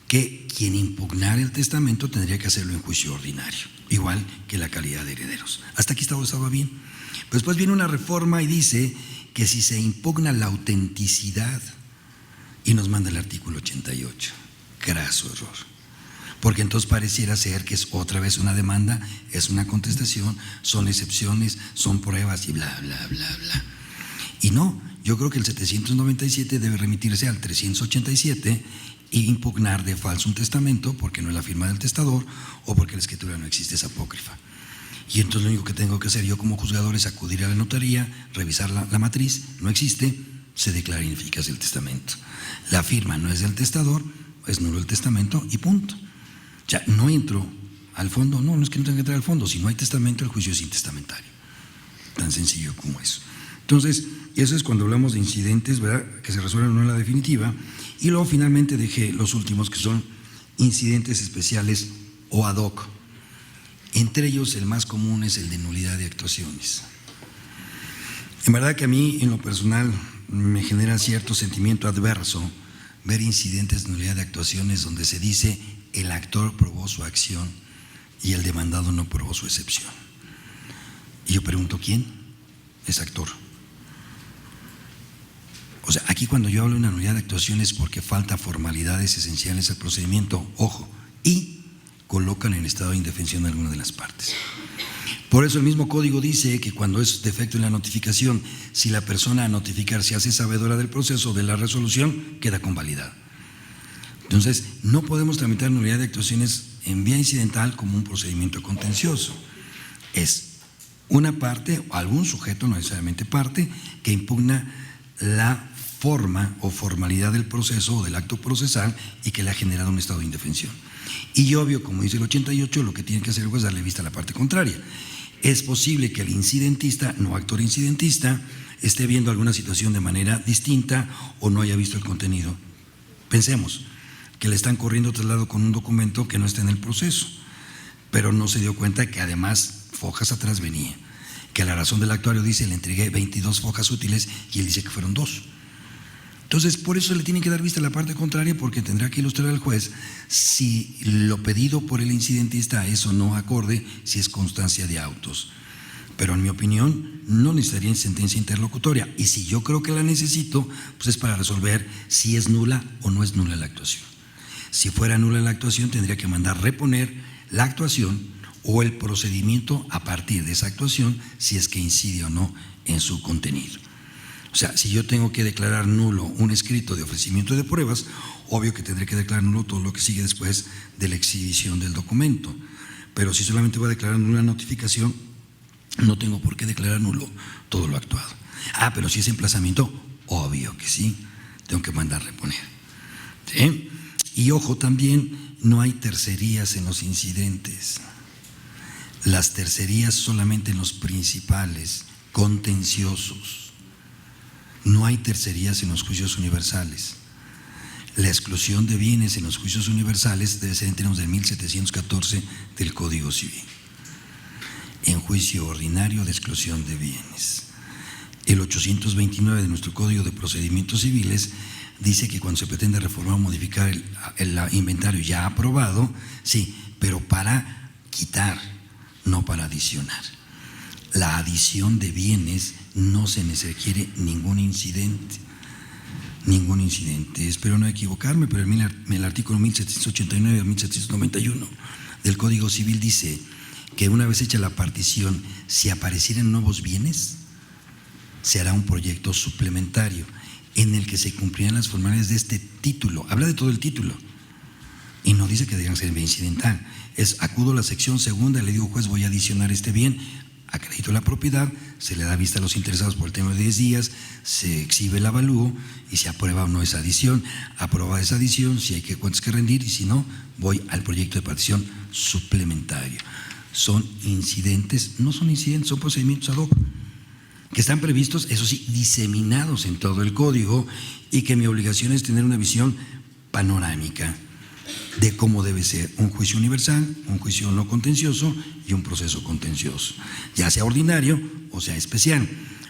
que quien impugnara el testamento tendría que hacerlo en juicio ordinario, igual que la calidad de herederos. Hasta aquí estaba bien. Pero después viene una reforma y dice que si se impugna la autenticidad, y nos manda el artículo 88, craso error, porque entonces pareciera ser que es otra vez una demanda, es una contestación, son excepciones, son pruebas y bla, bla, bla, bla. Y no, yo creo que el 797 debe remitirse al 387 e impugnar de falso un testamento porque no es la firma del testador o porque la escritura no existe, es apócrifa. Y entonces lo único que tengo que hacer yo como juzgador es acudir a la notaría, revisar la matriz, no existe, se declara ineficaz el testamento. La firma no es del testador, es nulo el testamento y punto. Ya no entro al fondo, no es que no tenga que entrar al fondo, si no hay testamento el juicio es intestamentario, tan sencillo como eso. Entonces, eso es cuando hablamos de incidentes, ¿verdad?, que se resuelven o no en la definitiva. Y luego finalmente dejé los últimos, que son incidentes especiales o ad hoc. Entre ellos el más común es el de nulidad de actuaciones. En verdad que a mí en lo personal me genera cierto sentimiento adverso ver incidentes de nulidad de actuaciones donde se dice el actor probó su acción y el demandado no probó su excepción. Y yo pregunto, ¿quién es actor? O sea, aquí cuando yo hablo de una nulidad de actuación es porque falta formalidades esenciales al procedimiento, ojo, y colocan en estado de indefensión a alguna de las partes. Por eso el mismo código dice que cuando es defecto en la notificación, si la persona a notificar se hace sabedora del proceso de la resolución, queda convalidada. Entonces, no podemos tramitar nulidad de actuaciones en vía incidental como un procedimiento contencioso. Es una parte o algún sujeto, no necesariamente parte, que impugna la forma o formalidad del proceso o del acto procesal y que le ha generado un estado de indefensión. Y obvio, como dice el 88, lo que tiene que hacer el juez es darle vista a la parte contraria. Es posible que el incidentista, no actor incidentista, esté viendo alguna situación de manera distinta o no haya visto el contenido. Pensemos que le están corriendo traslado con un documento que no está en el proceso, pero no se dio cuenta que además fojas atrás venía, que la razón del actuario dice le entregué 22 fojas útiles y él dice que fueron 2. Entonces, por eso le tienen que dar vista a la parte contraria, porque tendrá que ilustrar al juez si lo pedido por el incidentista a eso no acorde, si es constancia de autos. Pero en mi opinión, no necesitaría sentencia interlocutoria. Y si yo creo que la necesito, pues es para resolver si es nula o no es nula la actuación. Si fuera nula la actuación, tendría que mandar reponer la actuación o el procedimiento a partir de esa actuación, si es que incide o no en su contenido. O sea, si yo tengo que declarar nulo un escrito de ofrecimiento de pruebas, obvio que tendré que declarar nulo todo lo que sigue después de la exhibición del documento. Pero si solamente voy a declarar nula notificación, no tengo por qué declarar nulo todo lo actuado. Pero si es emplazamiento, obvio que sí, tengo que mandar reponer. ¿Sí? Y ojo, también no hay tercerías en los incidentes. Las tercerías solamente en los principales, contenciosos. No hay tercerías en los juicios universales. La exclusión de bienes en los juicios universales debe ser en términos del 1714 del Código Civil. En juicio ordinario de exclusión de bienes. El 829 de nuestro Código de Procedimientos Civiles dice que cuando se pretende reformar o modificar el inventario ya aprobado, sí, pero para quitar, no para adicionar. La adición de bienes no se requiere ningún incidente. Ningún incidente. Espero no equivocarme, pero el artículo 1789 o 1791 del Código Civil dice que una vez hecha la partición, si aparecieran nuevos bienes, se hará un proyecto suplementario en el que se cumplirán las formalidades de este título. Habla de todo el título y no dice que deberían ser bien incidental. Es acudo a la sección segunda, le digo, juez, voy a adicionar este bien, acredito la propiedad, se le da vista a los interesados por el término de 10 días, se exhibe el avalúo y se aprueba o no esa adición, aprobada esa adición, si hay cuentas que rendir, y si no, voy al proyecto de partición suplementario. Son incidentes, no son incidentes, son procedimientos ad hoc, que están previstos, eso sí, diseminados en todo el código, y que mi obligación es tener una visión panorámica de cómo debe ser un juicio universal, un juicio no contencioso y un proceso contencioso, ya sea ordinario o sea especial.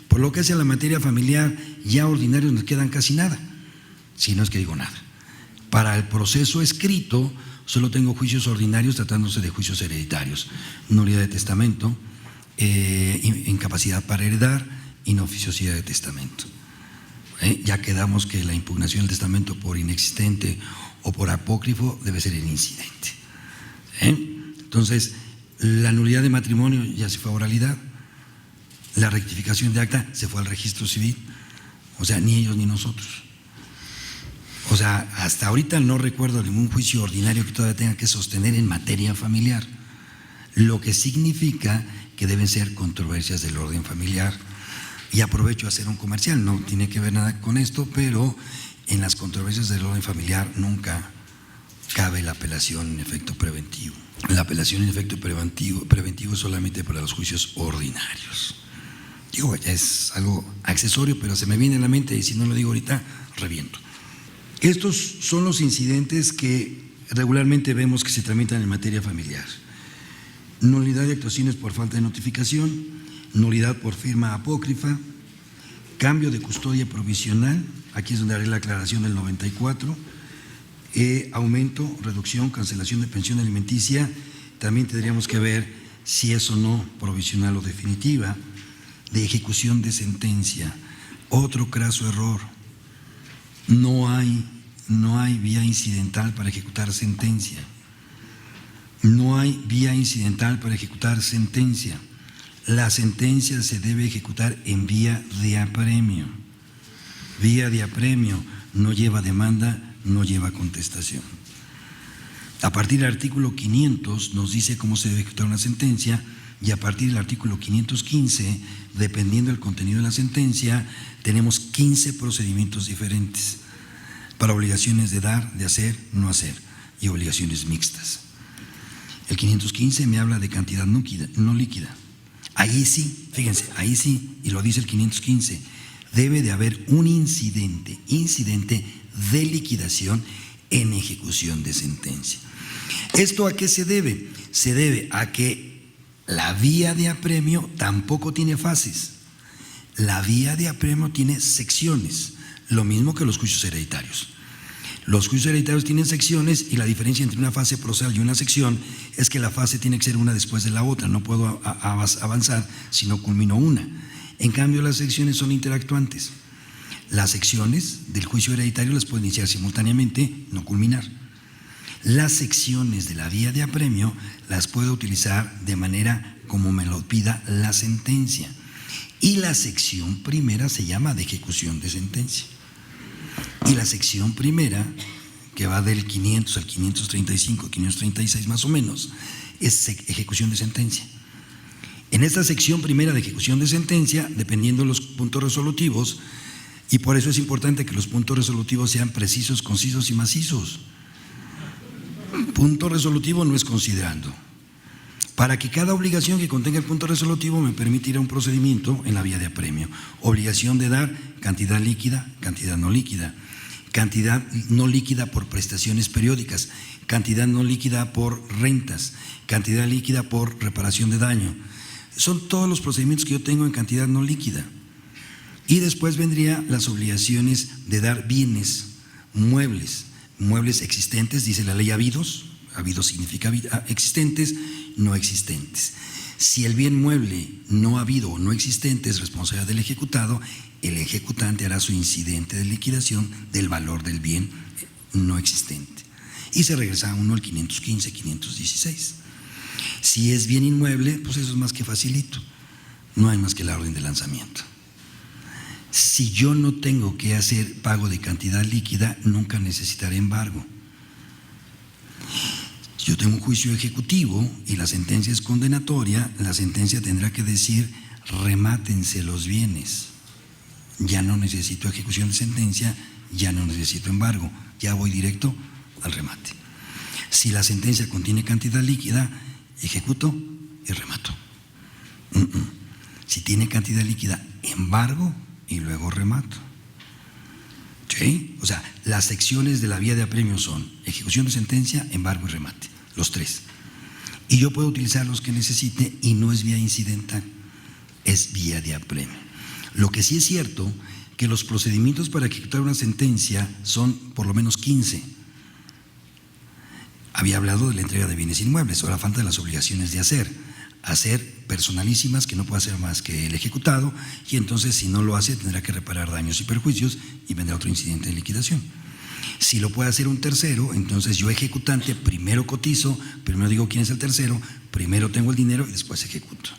Por lo que hace a la materia familiar, ya ordinarios nos quedan casi nada, si no es que digo nada. Para el proceso escrito, solo tengo juicios ordinarios tratándose de juicios hereditarios, nulidad de testamento, incapacidad para heredar, inoficiosidad de testamento. Ya quedamos que la impugnación del testamento por inexistente o por apócrifo debe ser el incidente. Entonces, la nulidad de matrimonio ya se fue a oralidad, la rectificación de acta se fue al registro civil, o sea, ni ellos ni nosotros. O sea, hasta ahorita no recuerdo ningún juicio ordinario que todavía tenga que sostener en materia familiar, lo que significa que deben ser controversias del orden familiar. Y aprovecho a hacer un comercial, no tiene que ver nada con esto, pero en las controversias del orden familiar nunca cabe la apelación en efecto preventivo. La apelación en efecto preventivo solamente para los juicios ordinarios. Digo, ya es algo accesorio, pero se me viene a la mente y si no lo digo ahorita, reviento. Estos son los incidentes que regularmente vemos que se tramitan en materia familiar. Nulidad de actuaciones por falta de notificación, nulidad por firma apócrifa, cambio de custodia provisional, aquí es donde haré la aclaración del 94, aumento, reducción, cancelación de pensión alimenticia, también tendríamos que ver si es o no provisional o definitiva, de ejecución de sentencia, otro craso error, no hay vía incidental para ejecutar sentencia, no hay vía incidental para ejecutar sentencia. La sentencia se debe ejecutar en vía de apremio. Vía de apremio no lleva demanda, no lleva contestación. A partir del artículo 500 nos dice cómo se debe ejecutar una sentencia y a partir del artículo 515, dependiendo del contenido de la sentencia, tenemos 15 procedimientos diferentes para obligaciones de dar, de hacer, no hacer y obligaciones mixtas. El 515 me habla de cantidad no líquida. Ahí sí, fíjense, ahí sí, y lo dice el 515, debe de haber un incidente de liquidación en ejecución de sentencia. ¿Esto a qué se debe? Se debe a que la vía de apremio tampoco tiene fases. La vía de apremio tiene secciones, lo mismo que los juicios hereditarios. Los juicios hereditarios tienen secciones y la diferencia entre una fase procesal y una sección es que la fase tiene que ser una después de la otra, no puedo avanzar si no culmino una. En cambio, las secciones son interactuantes. Las secciones del juicio hereditario las puedo iniciar simultáneamente, no culminar. Las secciones de la vía de apremio las puedo utilizar de manera como me lo pida la sentencia. Y la sección primera se llama de ejecución de sentencia. Y la sección primera, que va del 500 al 535, 536 más o menos, es ejecución de sentencia. En esta sección primera de ejecución de sentencia, dependiendo de los puntos resolutivos, y por eso es importante que los puntos resolutivos sean precisos, concisos y macizos. Punto resolutivo no es considerando. Para que cada obligación que contenga el punto resolutivo me permitirá un procedimiento en la vía de apremio. Obligación de dar, cantidad líquida, cantidad no líquida. Cantidad no líquida por prestaciones periódicas, cantidad no líquida por rentas, cantidad líquida por reparación de daño. Son todos los procedimientos que yo tengo en cantidad no líquida. Y después vendrían las obligaciones de dar bienes, muebles existentes, dice la ley habidos significa existentes, no existentes. Si el bien mueble no habido o no existente es responsabilidad del ejecutado, el ejecutante hará su incidente de liquidación del valor del bien no existente. Y se regresa a uno al 515, 516. Si es bien inmueble, pues eso es más que facilito. No hay más que la orden de lanzamiento. Si yo no tengo que hacer pago de cantidad líquida, nunca necesitaré embargo. Si yo tengo un juicio ejecutivo y la sentencia es condenatoria, la sentencia tendrá que decir remátense los bienes. Ya no necesito ejecución de sentencia, ya no necesito embargo, ya voy directo al remate. Si la sentencia contiene cantidad líquida, ejecuto y remato. Si tiene cantidad líquida, embargo y luego remato. ¿Sí? O sea, las secciones de la vía de apremio son ejecución de sentencia, embargo y remate, los tres. Y yo puedo utilizar los que necesite y no es vía incidental, es vía de apremio. Lo que sí es cierto que los procedimientos para ejecutar una sentencia son por lo menos 15. había hablado de la entrega de bienes inmuebles. Ahora falta de las obligaciones de hacer personalísimas que no puede hacer más que el ejecutado, y entonces si no lo hace tendrá que reparar daños y perjuicios y vendrá otro incidente de liquidación. Si lo puede hacer un tercero, entonces yo ejecutante primero cotizo, primero digo quién es el tercero, primero tengo el dinero y después ejecuto.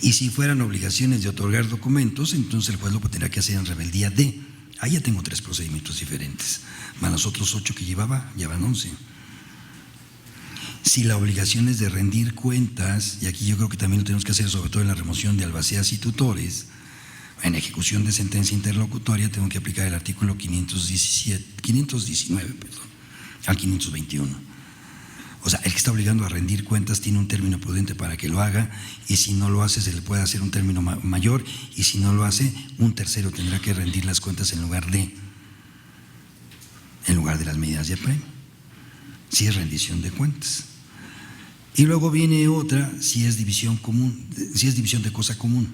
Y si fueran obligaciones de otorgar documentos, entonces el juez lo tendrá que hacer en rebeldía de. Ahí ya tengo 3 procedimientos diferentes, más los otros 8 que llevaba, ya van 11. Si la obligación es de rendir cuentas, y aquí yo creo que también lo tenemos que hacer, sobre todo en la remoción de albaceas y tutores, en ejecución de sentencia interlocutoria tengo que aplicar el artículo 519, al 521. O sea, el que está obligando a rendir cuentas tiene un término prudente para que lo haga, y si no lo hace se le puede hacer un término mayor, y si no lo hace, un tercero tendrá que rendir las cuentas en lugar de las medidas de apremio, si es rendición de cuentas. Y luego viene otra si es división común, si es división de cosa común,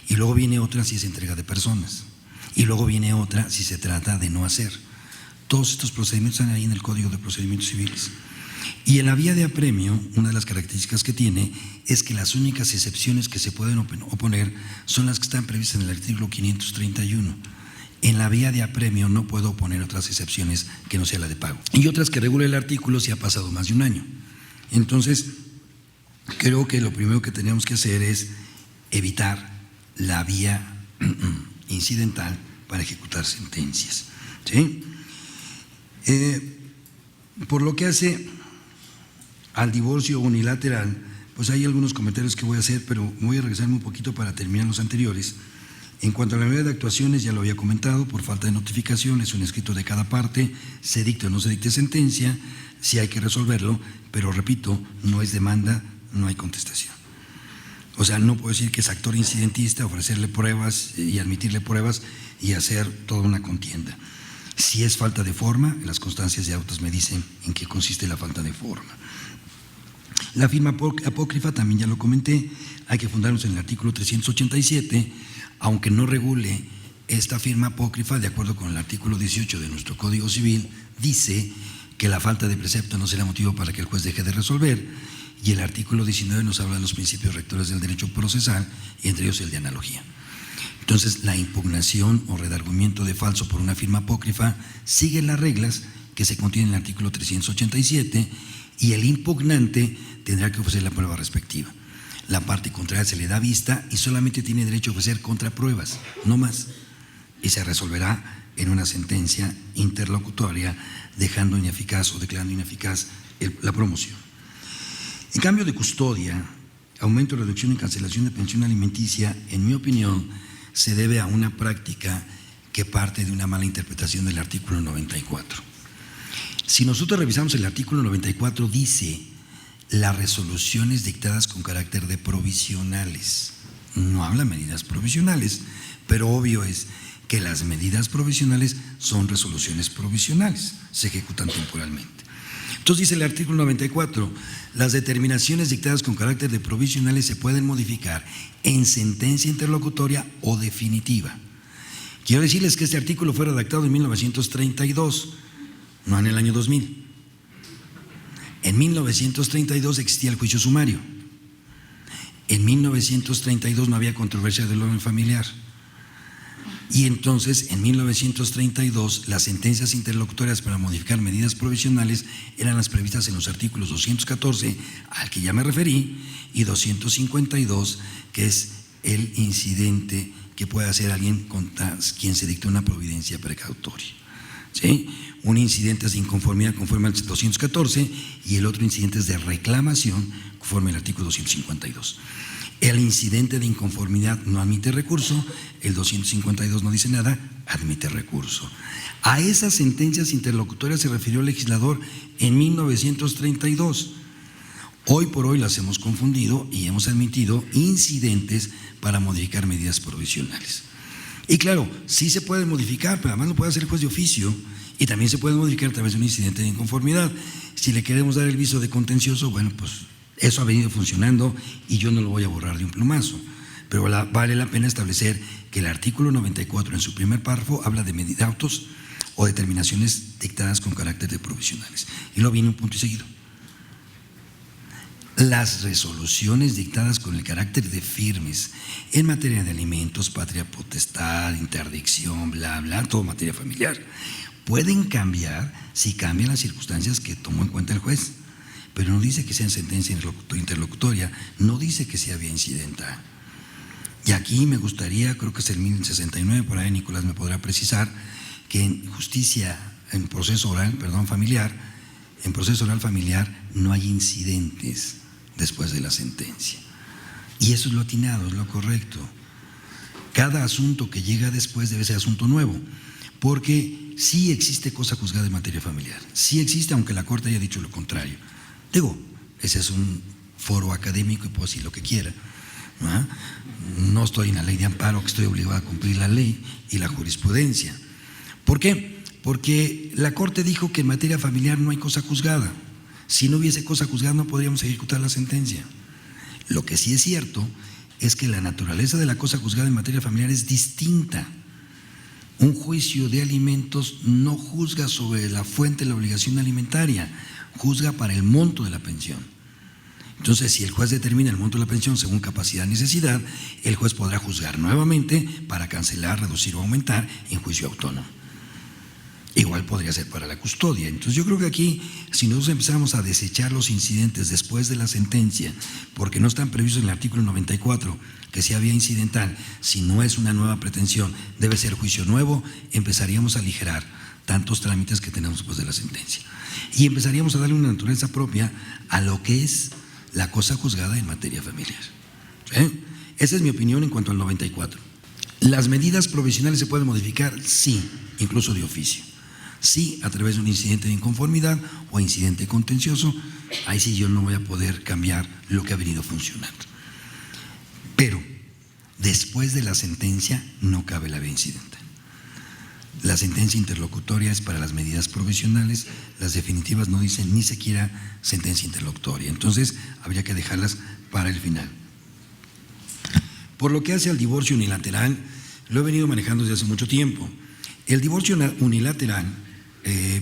y luego viene otra si es entrega de personas, y luego viene otra si se trata de no hacer. Todos estos procedimientos están ahí en el Código de Procedimientos Civiles. Y en la vía de apremio, una de las características que tiene es que las únicas excepciones que se pueden oponer son las que están previstas en el artículo 531. En la vía de apremio no puedo oponer otras excepciones que no sea la de pago. Y otras que regula el artículo si ha pasado más de un año. Entonces, creo que lo primero que tenemos que hacer es evitar la vía incidental para ejecutar sentencias, ¿sí? Por lo que hace al divorcio unilateral, pues hay algunos comentarios que voy a hacer, pero voy a regresarme un poquito para terminar los anteriores. En cuanto a la medida de actuaciones, ya lo había comentado, por falta de notificación, es un escrito de cada parte, se dicte o no se dicte sentencia, sí hay que resolverlo, pero repito, no es demanda, no hay contestación. O sea, no puedo decir que es actor incidentista, ofrecerle pruebas y admitirle pruebas y hacer toda una contienda. Si es falta de forma, las constancias de autos me dicen en qué consiste la falta de forma. La firma apócrifa, también ya lo comenté, hay que fundarnos en el artículo 387, aunque no regule esta firma apócrifa, de acuerdo con el artículo 18 de nuestro Código Civil, dice que la falta de precepto no será motivo para que el juez deje de resolver, y el artículo 19 nos habla de los principios rectores del derecho procesal, y entre ellos el de analogía. Entonces, la impugnación o redargüimiento de falso por una firma apócrifa sigue las reglas que se contienen en el artículo 387, y el impugnante tendrá que ofrecer la prueba respectiva. La parte contraria se le da vista y solamente tiene derecho a ofrecer contrapruebas, no más, y se resolverá en una sentencia interlocutoria, dejando ineficaz o declarando ineficaz la promoción. En cambio de custodia, aumento, reducción y cancelación de pensión alimenticia, en mi opinión, se debe a una práctica que parte de una mala interpretación del artículo 94. Si nosotros revisamos el artículo 94, dice las resoluciones dictadas con carácter de provisionales. No habla medidas provisionales, pero obvio es que las medidas provisionales son resoluciones provisionales, se ejecutan temporalmente. Entonces dice el artículo 94, las determinaciones dictadas con carácter de provisionales se pueden modificar en sentencia interlocutoria o definitiva. Quiero decirles que este artículo fue redactado en 1932, no en el año 2000. En 1932 existía el juicio sumario. En 1932 no había controversia del orden familiar. Y entonces, en 1932, las sentencias interlocutorias para modificar medidas provisionales eran las previstas en los artículos 214, al que ya me referí, y 252, que es el incidente que puede hacer alguien contra quien se dictó una providencia precautoria, ¿sí? Un incidente es de inconformidad conforme al 214 y el otro incidente es de reclamación conforme al artículo 252. El incidente de inconformidad no admite recurso, el 252 no dice nada, admite recurso. A esas sentencias interlocutorias se refirió el legislador en 1932. Hoy por hoy las hemos confundido y hemos admitido incidentes para modificar medidas provisionales. Y claro, sí se puede modificar, pero además lo puede hacer el juez de oficio y también se puede modificar a través de un incidente de inconformidad. Si le queremos dar el viso de contencioso, bueno, pues eso ha venido funcionando y yo no lo voy a borrar de un plumazo, pero vale la pena establecer que el artículo 94 en su primer párrafo habla de autos o determinaciones dictadas con carácter de provisionales. Y luego viene un punto y seguido. Las resoluciones dictadas con el carácter de firmes en materia de alimentos, patria potestad, interdicción, bla, bla, todo materia familiar, pueden cambiar si cambian las circunstancias que tomó en cuenta el juez, pero no dice que sea en sentencia interlocutoria, no dice que sea vía incidental. Y aquí me gustaría, creo que es el 1069, por ahí Nicolás me podrá precisar, que en justicia, en proceso oral familiar no hay incidentes después de la sentencia. Y eso es lo atinado, es lo correcto. Cada asunto que llega después debe ser asunto nuevo, porque sí existe cosa juzgada en materia familiar, sí existe, aunque la Corte haya dicho lo contrario. Digo, ese es un foro académico y puedo decir lo que quiera. No estoy en la ley de amparo, que estoy obligado a cumplir la ley y la jurisprudencia. ¿Por qué? Porque la Corte dijo que en materia familiar no hay cosa juzgada. Si no hubiese cosa juzgada no podríamos ejecutar la sentencia. Lo que sí es cierto es que la naturaleza de la cosa juzgada en materia familiar es distinta. Un juicio de alimentos no juzga sobre la fuente de la obligación alimentaria, juzga para el monto de la pensión. Entonces, si el juez determina el monto de la pensión según capacidad y necesidad, el juez podrá juzgar nuevamente para cancelar, reducir o aumentar en juicio autónomo. Igual podría ser para la custodia. Entonces yo creo que aquí, si nosotros empezamos a desechar los incidentes después de la sentencia, porque no están previstos en el artículo 94, que sea vía incidental, si no es una nueva pretensión, debe ser juicio nuevo, empezaríamos a aligerar tantos trámites que tenemos después de la sentencia. Y empezaríamos a darle una naturaleza propia a lo que es la cosa juzgada en materia familiar. ¿Sí? Esa es mi opinión en cuanto al 94. ¿Las medidas provisionales se pueden modificar? Sí, incluso de oficio. Sí, a través de un incidente de inconformidad o incidente contencioso, ahí sí yo no voy a poder cambiar lo que ha venido funcionando. Pero después de la sentencia no cabe la vía incidental. La sentencia interlocutoria es para las medidas provisionales, las definitivas no dicen ni siquiera sentencia interlocutoria, entonces habría que dejarlas para el final. Por lo que hace al divorcio unilateral, lo he venido manejando desde hace mucho tiempo. El divorcio unilateral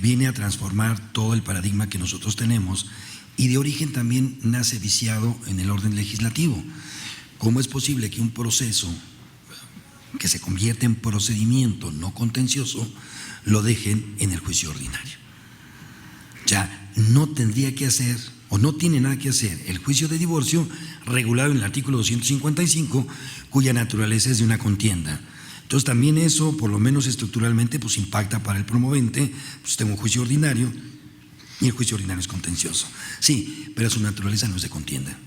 viene a transformar todo el paradigma que nosotros tenemos y de origen también nace viciado en el orden legislativo. ¿Cómo es posible que un proceso que se convierte en procedimiento no contencioso lo dejen en el juicio ordinario? Ya no tendría que hacer o no tiene nada que hacer el juicio de divorcio regulado en el artículo 255, cuya naturaleza es de una contienda. Entonces también eso, por lo menos estructuralmente, pues impacta para el promovente. Pues tengo un juicio ordinario y el juicio ordinario es contencioso. Sí, pero su naturaleza no es de contienda.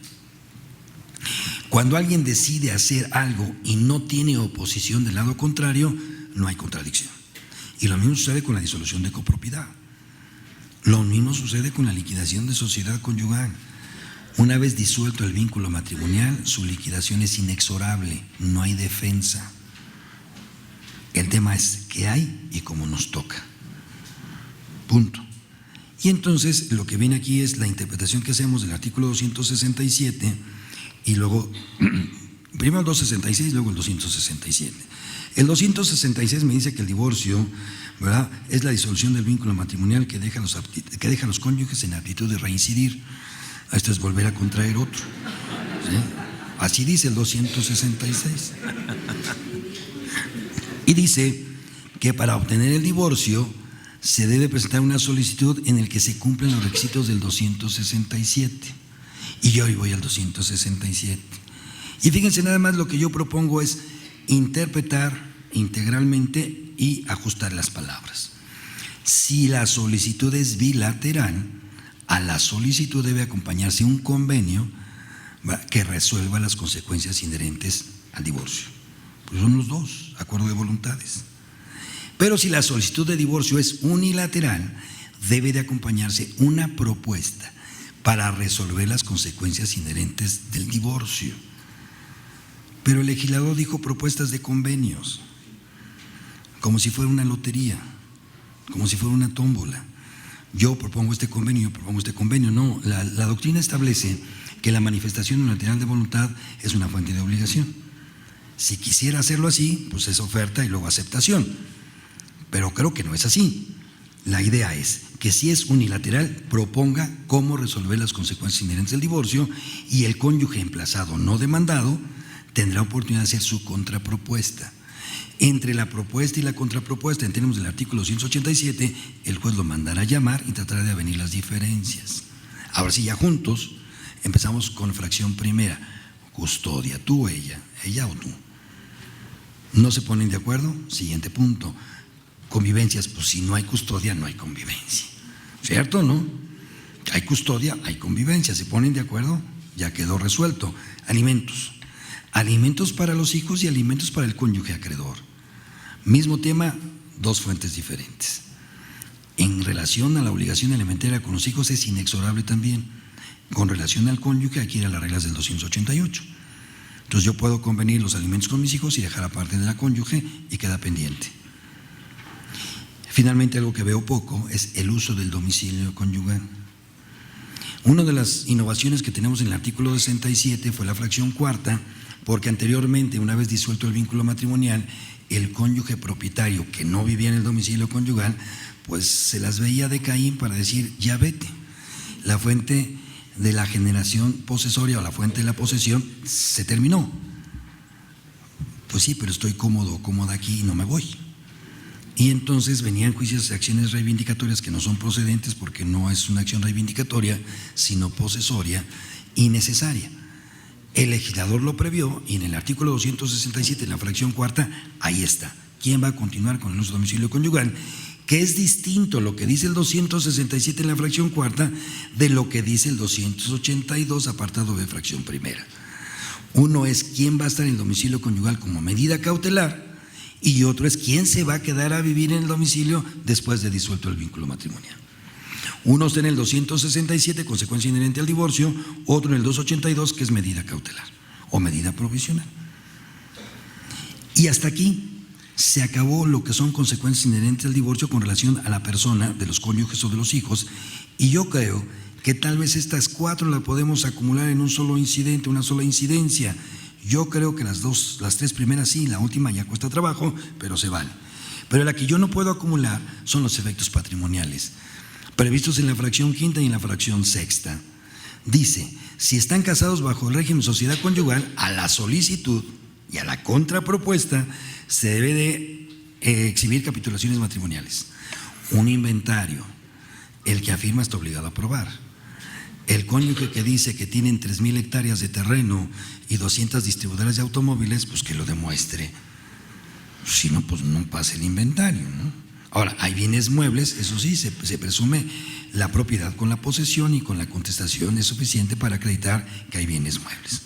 Cuando alguien decide hacer algo y no tiene oposición del lado contrario, no hay contradicción. Y lo mismo sucede con la disolución de copropiedad. Lo mismo sucede con la liquidación de sociedad conyugal. Una vez disuelto el vínculo matrimonial, su liquidación es inexorable, no hay defensa. El tema es qué hay y cómo nos toca. Punto. Y entonces lo que viene aquí es la interpretación que hacemos del artículo 267 y luego, primero el 266 y luego el 267. El 266 me dice que el divorcio, ¿verdad?, es la disolución del vínculo matrimonial que deja a los cónyuges en aptitud de reincidir. Esto es volver a contraer otro. ¿Sí? Así dice el 266. Y dice que para obtener el divorcio se debe presentar una solicitud en el que se cumplen los requisitos del 267. Y yo hoy voy al 267. Y fíjense, nada más lo que yo propongo es interpretar integralmente y ajustar las palabras. Si la solicitud es bilateral, a la solicitud debe acompañarse un convenio que resuelva las consecuencias inherentes al divorcio. Pues son los dos, acuerdo de voluntades. Pero si la solicitud de divorcio es unilateral, debe de acompañarse una propuesta para resolver las consecuencias inherentes del divorcio. Pero el legislador dijo propuestas de convenios, como si fuera una lotería, como si fuera una tómbola. Yo propongo este convenio, yo propongo este convenio. No, la doctrina establece que la manifestación unilateral de voluntad es una fuente de obligación. Si quisiera hacerlo así, pues es oferta y luego aceptación. pero creo que no es así. La idea es que si es unilateral, proponga cómo resolver las consecuencias inherentes del divorcio y el cónyuge emplazado no demandado tendrá oportunidad de hacer su contrapropuesta. Entre la propuesta y la contrapropuesta, en términos del artículo 287, el juez lo mandará a llamar y tratará de avenir las diferencias. Ahora sí, ya juntos, empezamos con fracción primera. Custodia, tú o ella o tú. ¿No se ponen de acuerdo? Siguiente punto. Convivencias, pues si no hay custodia, no hay convivencia. ¿Cierto o no? Hay custodia, hay convivencia. ¿Se ponen de acuerdo? Ya quedó resuelto. Alimentos. Alimentos para los hijos y alimentos para el cónyuge acreedor. Mismo tema, dos fuentes diferentes. En relación a la obligación alimentaria con los hijos es inexorable también. Con relación al cónyuge, aquí eran las reglas del 288. Entonces yo puedo convenir los alimentos con mis hijos y dejar aparte de la cónyuge y queda pendiente. Finalmente, algo que veo poco es el uso del domicilio conyugal. Una de las innovaciones que tenemos en el artículo 67 fue la fracción cuarta, porque anteriormente, una vez disuelto el vínculo matrimonial, el cónyuge propietario que no vivía en el domicilio conyugal, pues se las veía de Caín para decir, ya vete. La fuente de la generación posesoria o la fuente de la posesión se terminó. Pues sí, pero estoy cómodo, cómoda aquí y no me voy. Y entonces venían juicios de acciones reivindicatorias que no son procedentes porque no es una acción reivindicatoria, sino posesoria y necesaria. El legislador lo previó y en el artículo 267, en la fracción cuarta, ahí está. ¿Quién va a continuar con el uso de domicilio conyugal? Que es distinto lo que dice el 267 en la fracción cuarta de lo que dice el 282, apartado B, fracción primera. Uno es quién va a estar en el domicilio conyugal como medida cautelar y otro es quién se va a quedar a vivir en el domicilio después de disuelto el vínculo matrimonial. Uno está en el 267, consecuencia inherente al divorcio, otro en el 282, que es medida cautelar o medida provisional. Y hasta aquí se acabó lo que son consecuencias inherentes al divorcio con relación a la persona de los cónyuges o de los hijos, y yo creo que tal vez estas cuatro las podemos acumular en un solo incidente, una sola incidencia. Yo creo que las tres primeras sí, la última ya cuesta trabajo, pero se vale. Pero la que yo no puedo acumular son los efectos patrimoniales, previstos en la fracción quinta y en la fracción sexta. Dice, si están casados bajo el régimen de sociedad conyugal, a la solicitud y a la contrapropuesta se debe de exhibir capitulaciones matrimoniales, un inventario, el que afirma está obligado a aprobar. El cónyuge que dice que tienen 3,000 hectáreas de terreno y 200 distribuidoras de automóviles, pues que lo demuestre. Si no, pues no pasa el inventario, ¿no? Ahora, hay bienes muebles, eso sí, se presume la propiedad con la posesión y con la contestación es suficiente para acreditar que hay bienes muebles.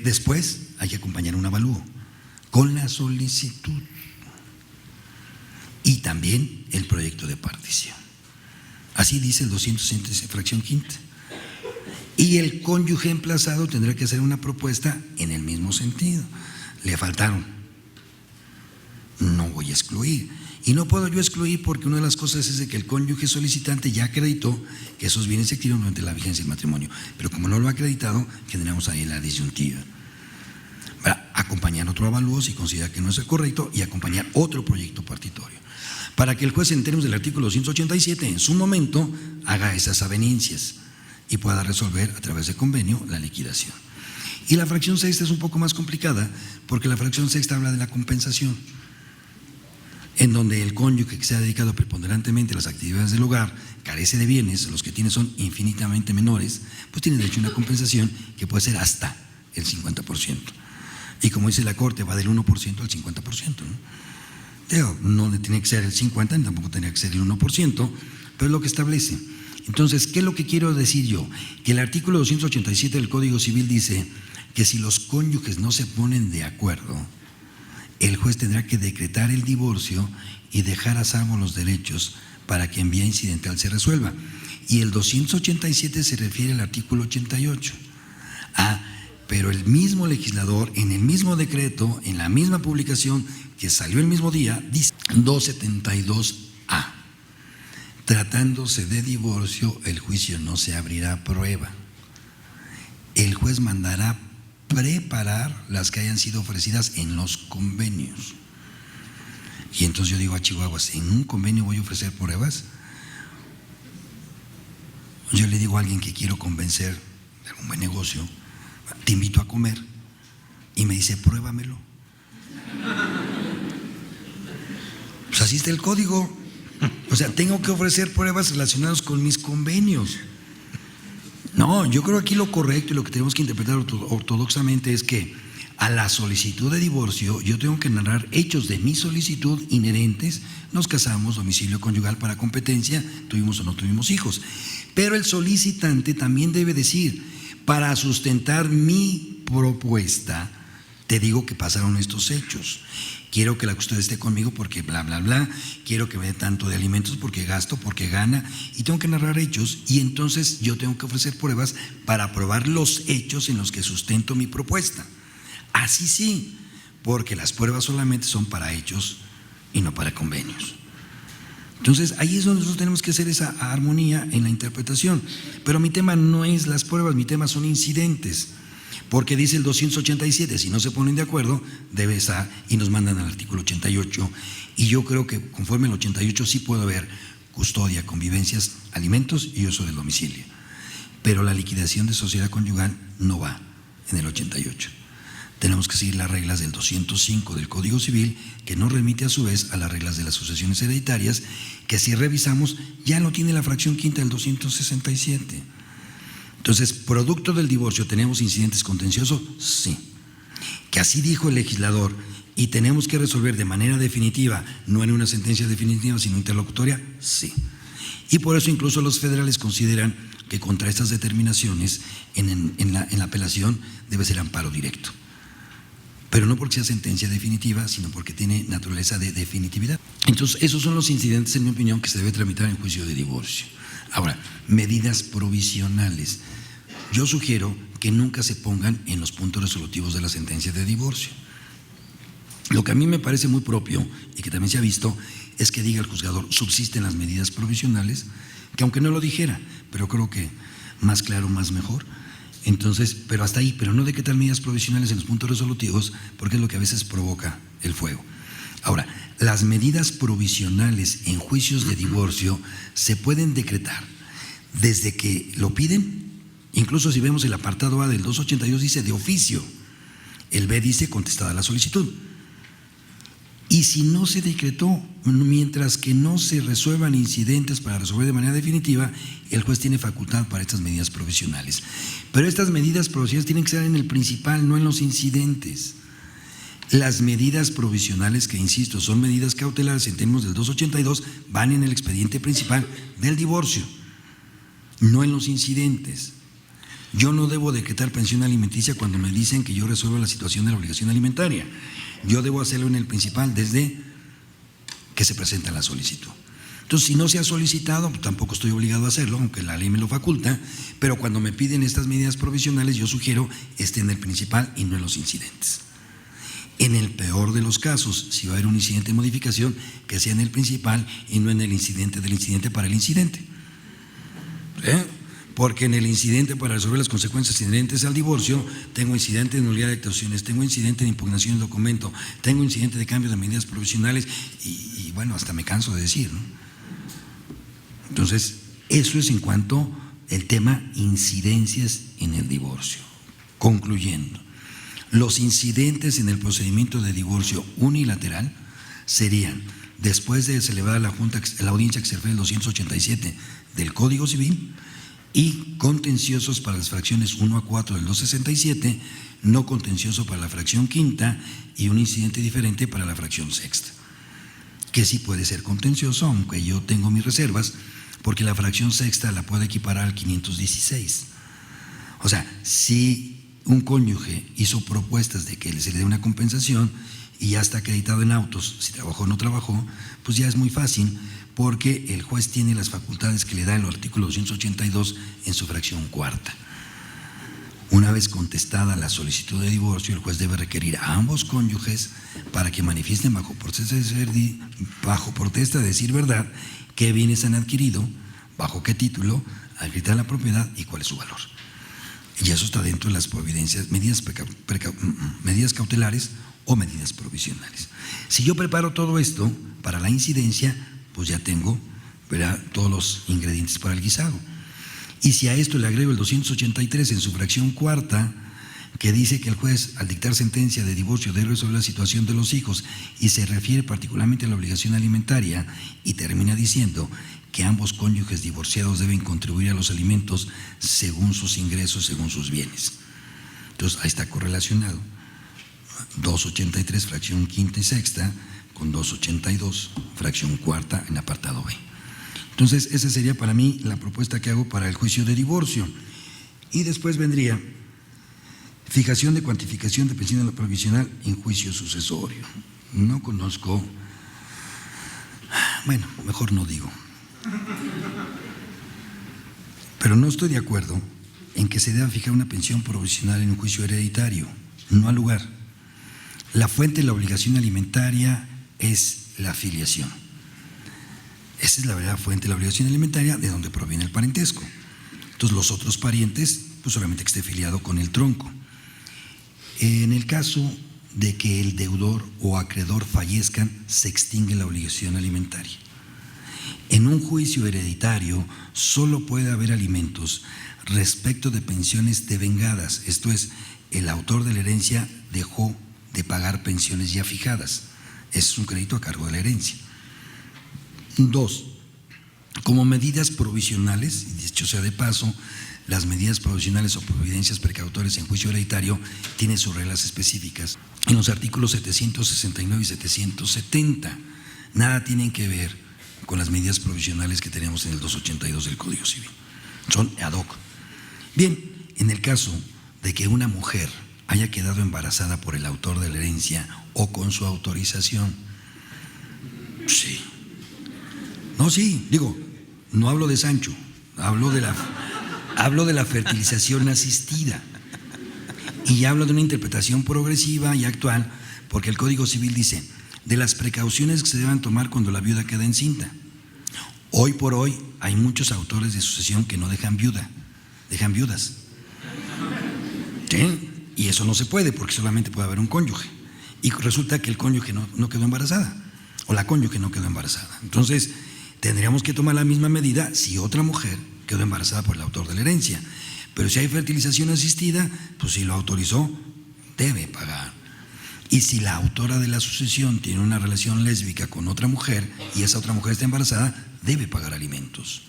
Después hay que acompañar un avalúo con la solicitud y también el proyecto de partición. Así dice el 266, fracción quinta. Y el cónyuge emplazado tendrá que hacer una propuesta en el mismo sentido. Le faltaron. No voy a excluir. Y no puedo yo excluir porque una de las cosas es de que el cónyuge solicitante ya acreditó que esos bienes se adquirieron durante la vigencia del matrimonio. Pero como no lo ha acreditado, generamos ahí la disyuntiva. Para acompañar otro avalúo si considera que no es el correcto y acompañar otro proyecto partitorio. Para que el juez, en términos del artículo 287, en su momento haga esas avenencias y pueda resolver a través de convenio la liquidación. Y la fracción sexta es un poco más complicada porque la fracción sexta habla de la compensación, en donde el cónyuge que se ha dedicado preponderantemente a las actividades del hogar carece de bienes, los que tiene son infinitamente menores, pues tiene derecho a una compensación que puede ser hasta el 50%. Y como dice la Corte, va del 1% al 50%, ¿no? No tiene que ser el 50%, ni tampoco tenía que ser el 1%, pero es lo que establece. Entonces, ¿qué es lo que quiero decir yo? Que el artículo 287 del Código Civil dice que si los cónyuges no se ponen de acuerdo, el juez tendrá que decretar el divorcio y dejar a salvo los derechos para que en vía incidental se resuelva. Y el 287 se refiere al artículo 88. Pero el mismo legislador, en el mismo decreto, en la misma publicación que salió el mismo día, dice 272A. Tratándose de divorcio, el juicio no se abrirá a prueba. El juez mandará preparar las que hayan sido ofrecidas en los convenios. Y entonces yo digo a Chihuahuas, ¿en un convenio voy a ofrecer pruebas? Yo le digo a alguien que quiero convencer de algún buen negocio, te invito a comer, y me dice, pruébamelo. Pues así está el código. O sea, tengo que ofrecer pruebas relacionadas con mis convenios. No, yo creo que aquí lo correcto y lo que tenemos que interpretar ortodoxamente es que a la solicitud de divorcio yo tengo que narrar hechos de mi solicitud inherentes. Nos casamos, domicilio conyugal para competencia, tuvimos o no tuvimos hijos. Pero el solicitante también debe decir, para sustentar mi propuesta, te digo que pasaron estos hechos. Quiero que la custodia esté conmigo porque bla, bla, bla. Quiero que me dé tanto de alimentos porque gasto, porque gana. Y tengo que narrar hechos y entonces yo tengo que ofrecer pruebas para probar los hechos en los que sustento mi propuesta. Así sí, porque las pruebas solamente son para hechos y no para convenios. Entonces ahí es donde nosotros tenemos que hacer esa armonía en la interpretación. Pero mi tema no es las pruebas, mi tema son incidentes. Porque dice el 287, si no se ponen de acuerdo, debe estar, y nos mandan al artículo 88, y yo creo que conforme al 88 sí puede haber custodia, convivencias, alimentos y uso del domicilio. Pero la liquidación de sociedad conyugal no va en el 88. Tenemos que seguir las reglas del 205 del Código Civil, que nos remite a su vez a las reglas de las sucesiones hereditarias, que si revisamos ya no tiene la fracción quinta del 267. Entonces, producto del divorcio, ¿tenemos incidentes contenciosos? Sí. Que así dijo el legislador y tenemos que resolver de manera definitiva, no en una sentencia definitiva, sino interlocutoria, sí. Y por eso incluso los federales consideran que contra estas determinaciones en la apelación debe ser amparo directo. Pero no porque sea sentencia definitiva, sino porque tiene naturaleza de definitividad. Entonces, esos son los incidentes, en mi opinión, que se debe tramitar en juicio de divorcio. Ahora, medidas provisionales. Yo sugiero que nunca se pongan en los puntos resolutivos de la sentencia de divorcio. Lo que a mí me parece muy propio y que también se ha visto es que diga el juzgador, subsisten las medidas provisionales, que aunque no lo dijera, pero creo que más claro, más mejor. Entonces, pero hasta ahí, pero no decretar medidas provisionales en los puntos resolutivos, porque es lo que a veces provoca el fuego. Ahora, las medidas provisionales en juicios de divorcio se pueden decretar desde que lo piden, incluso si vemos el apartado A del 282 dice de oficio, el B dice contestada la solicitud. Y si no se decretó, mientras que no se resuelvan incidentes para resolver de manera definitiva, el juez tiene facultad para estas medidas provisionales. Pero estas medidas provisionales tienen que ser en el principal, no en los incidentes. Las medidas provisionales, que insisto, son medidas cautelares en términos del 282, van en el expediente principal del divorcio, no en los incidentes. Yo no debo decretar pensión alimenticia cuando me dicen que yo resuelvo la situación de la obligación alimentaria. Yo debo hacerlo en el principal desde que se presenta la solicitud. Entonces, si no se ha solicitado, tampoco estoy obligado a hacerlo, aunque la ley me lo faculta, pero cuando me piden estas medidas provisionales, yo sugiero esté en el principal y no en los incidentes. En el peor de los casos, si va a haber un incidente de modificación, que sea en el principal y no en el incidente del incidente para el incidente. Porque en el incidente para resolver las consecuencias inherentes al divorcio, tengo incidente de nulidad de actuaciones, tengo incidente de impugnación del documento, tengo incidente de cambio de medidas provisionales y bueno, hasta me canso de decir, ¿no? Entonces, eso es en cuanto al tema incidencias en el divorcio. Concluyendo, los incidentes en el procedimiento de divorcio unilateral serían, después de celebrar la audiencia que se refiere al 287 del Código Civil, y contenciosos para las fracciones 1 a 4 del 267, no contencioso para la fracción quinta y un incidente diferente para la fracción sexta, que sí puede ser contencioso, aunque yo tengo mis reservas, porque la fracción sexta la puedo equiparar al 516. O sea, si un cónyuge hizo propuestas de que se le dé una compensación y ya está acreditado en autos, si trabajó o no trabajó, pues ya es muy fácil, porque el juez tiene las facultades que le da el artículo 282 en su fracción cuarta. Una vez contestada la solicitud de divorcio, el juez debe requerir a ambos cónyuges para que manifiesten bajo protesta de decir verdad qué bienes han adquirido, bajo qué título, al gritar la propiedad y cuál es su valor. Y eso está dentro de las providencias, medidas cautelares o medidas provisionales. Si yo preparo todo esto para la incidencia, pues ya tengo, ¿verdad?, todos los ingredientes para el guisado. Y si a esto le agrego el 283 en su fracción cuarta, que dice que el juez, al dictar sentencia de divorcio, debe resolver la situación de los hijos y se refiere particularmente a la obligación alimentaria, y termina diciendo que ambos cónyuges divorciados deben contribuir a los alimentos según sus ingresos, según sus bienes. Entonces, ahí está correlacionado 283, fracción quinta y sexta, con 282, fracción cuarta, en apartado B. Entonces, esa sería para mí la propuesta que hago para el juicio de divorcio. Y después vendría fijación de cuantificación de pensión provisional en juicio sucesorio. No conozco, bueno, mejor no digo. Pero no estoy de acuerdo en que se deba fijar una pensión provisional en un juicio hereditario, no al lugar. La fuente de la obligación alimentaria es la filiación. Esa es la verdadera fuente de la obligación alimentaria, de donde proviene el parentesco. Entonces, los otros parientes, pues solamente que esté filiado con el tronco. En el caso de que el deudor o acreedor fallezcan, se extingue la obligación alimentaria. En un juicio hereditario solo puede haber alimentos respecto de pensiones devengadas, esto es, el autor de la herencia dejó de pagar pensiones ya fijadas. Es un crédito a cargo de la herencia. 2. Como medidas provisionales, y dicho sea de paso, las medidas provisionales o providencias precautorias en juicio hereditario tienen sus reglas específicas en los artículos 769 y 770. Nada tienen que ver con las medidas provisionales que tenemos en el 282 del Código Civil. Son ad hoc. Bien, en el caso de que una mujer haya quedado embarazada por el autor de la herencia o con su autorización, sí. No, sí, digo, no hablo de Sancho, hablo de la fertilización asistida, y hablo de una interpretación progresiva y actual, porque el Código Civil dice de las precauciones que se deban tomar cuando la viuda queda encinta. Hoy por hoy hay muchos autores de sucesión que no dejan viuda, dejan viudas. ¿Sí? Y eso no se puede, porque solamente puede haber un cónyuge, y resulta que el cónyuge no quedó embarazada, o la cónyuge no quedó embarazada. Entonces, tendríamos que tomar la misma medida si otra mujer quedó embarazada por el autor de la herencia. Pero si hay fertilización asistida, pues si lo autorizó, debe pagar. Y si la autora de la sucesión tiene una relación lésbica con otra mujer y esa otra mujer está embarazada, debe pagar alimentos.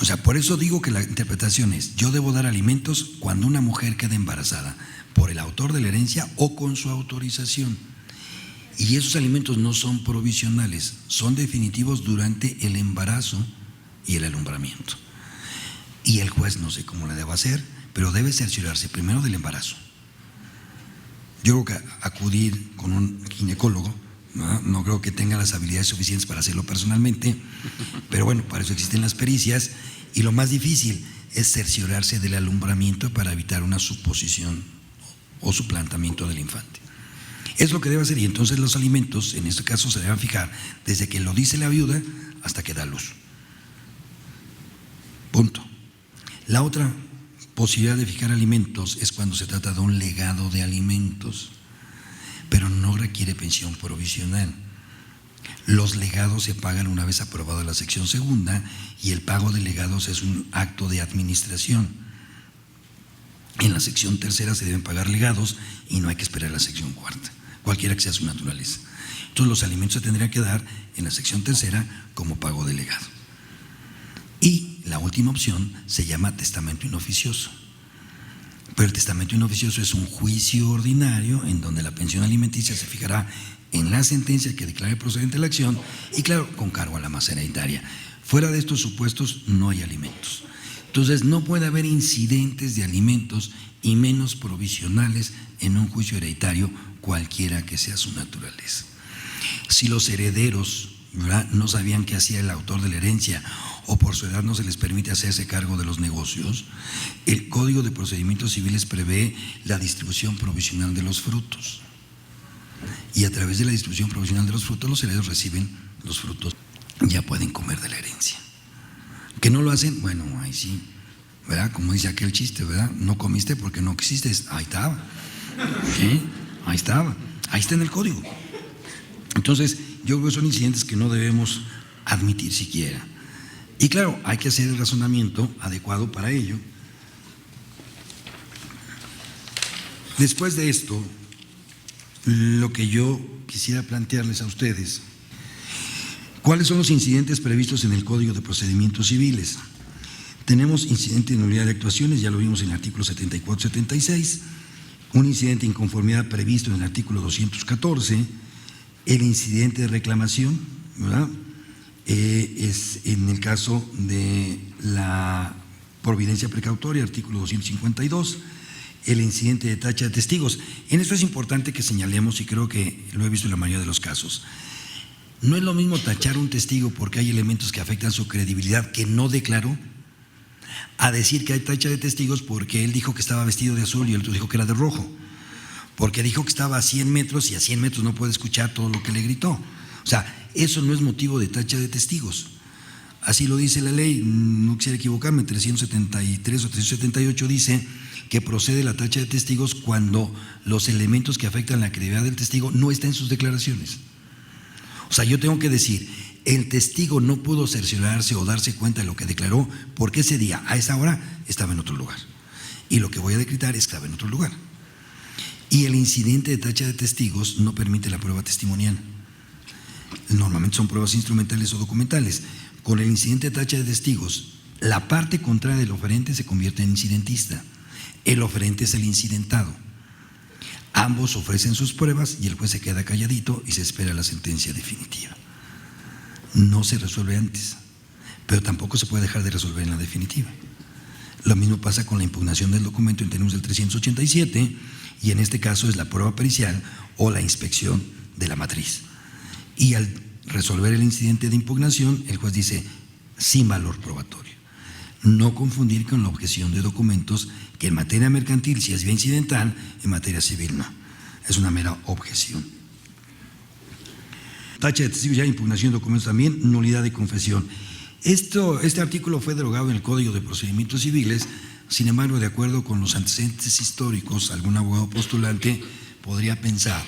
O sea, por eso digo que la interpretación es: yo debo dar alimentos cuando una mujer queda embarazada por el autor de la herencia o con su autorización. Y esos alimentos no son provisionales, son definitivos durante el embarazo y el alumbramiento. Y el juez, no sé cómo le deba hacer, pero debe cerciorarse primero del embarazo. Yo creo que acudir con un ginecólogo, no creo que tenga las habilidades suficientes para hacerlo personalmente, pero bueno, para eso existen las pericias. Y lo más difícil es cerciorarse del alumbramiento para evitar una suposición o suplantamiento del infante. Es lo que debe hacer, y entonces los alimentos, en este caso, se deben fijar desde que lo dice la viuda hasta que da luz. Punto. La otra posibilidad de fijar alimentos es cuando se trata de un legado de alimentos, pero no requiere pensión provisional. Los legados se pagan una vez aprobada la sección segunda, y el pago de legados es un acto de administración. En la sección tercera se deben pagar legados y no hay que esperar a la sección cuarta, cualquiera que sea su naturaleza. Entonces, los alimentos se tendrían que dar en la sección tercera como pago de legado. Y la última opción se llama testamento inoficioso. Pero el testamento inoficioso es un juicio ordinario en donde la pensión alimenticia se fijará en la sentencia que declare procedente la acción, y claro, con cargo a la masa hereditaria. Fuera de estos supuestos no hay alimentos. Entonces, no puede haber incidentes de alimentos, y menos provisionales, en un juicio hereditario, cualquiera que sea su naturaleza. Si los herederos, ¿verdad?, no sabían qué hacía el autor de la herencia, o por su edad no se les permite hacerse cargo de los negocios, el Código de Procedimientos Civiles prevé la distribución provisional de los frutos. Y a través de la distribución provisional de los frutos, los herederos reciben los frutos, ya pueden comer de la herencia. ¿Que no lo hacen? Bueno, ahí sí, ¿verdad? Como dice aquel chiste, ¿verdad? No comiste porque no quisiste, ahí estaba. ¿Sí? Ahí estaba, ahí está en el código. Entonces, yo creo que son incidentes que no debemos admitir siquiera. Y claro, hay que hacer el razonamiento adecuado para ello. Después de esto, lo que yo quisiera plantearles a ustedes, ¿cuáles son los incidentes previstos en el Código de Procedimientos Civiles? Tenemos incidente de nulidad de actuaciones, ya lo vimos en el artículo 74-76, un incidente de inconformidad previsto en el artículo 214, el incidente de reclamación, ¿verdad? Es en el caso de la providencia precautoria, artículo 252, el incidente de tacha de testigos. En esto es importante que señalemos, y creo que lo he visto en la mayoría de los casos, no es lo mismo tachar a un testigo porque hay elementos que afectan su credibilidad que no declaró, a decir que hay tacha de testigos porque él dijo que estaba vestido de azul y el otro dijo que era de rojo, porque dijo que estaba a 100 metros y a 100 metros no puede escuchar todo lo que le gritó. O sea, eso no es motivo de tacha de testigos. Así lo dice la ley, no quisiera equivocarme, 373 o 378 dice que procede la tacha de testigos cuando los elementos que afectan la credibilidad del testigo no están en sus declaraciones. O sea, yo tengo que decir, el testigo no pudo cerciorarse o darse cuenta de lo que declaró porque ese día, a esa hora, estaba en otro lugar. Y lo que voy a decretar es que estaba en otro lugar. Y el incidente de tacha de testigos no permite la prueba testimonial. Normalmente son pruebas instrumentales o documentales. Con el incidente de tacha de testigos, la parte contraria del oferente se convierte en incidentista. El oferente es el incidentado. Ambos ofrecen sus pruebas y el juez se queda calladito y se espera la sentencia definitiva. No se resuelve antes, pero tampoco se puede dejar de resolver en la definitiva. Lo mismo pasa con la impugnación del documento en términos del 387, y en este caso es la prueba pericial o la inspección de la matriz. Y al resolver el incidente de impugnación, el juez dice sin valor probatorio. No confundir con la objeción de documentos, que en materia mercantil sí es vía incidental, en materia civil no. Es una mera objeción. Tacha de testigos ya, impugnación de documentos también, nulidad de confesión. Este artículo fue derogado en el Código de Procedimientos Civiles. Sin embargo, de acuerdo con los antecedentes históricos, algún abogado postulante podría pensar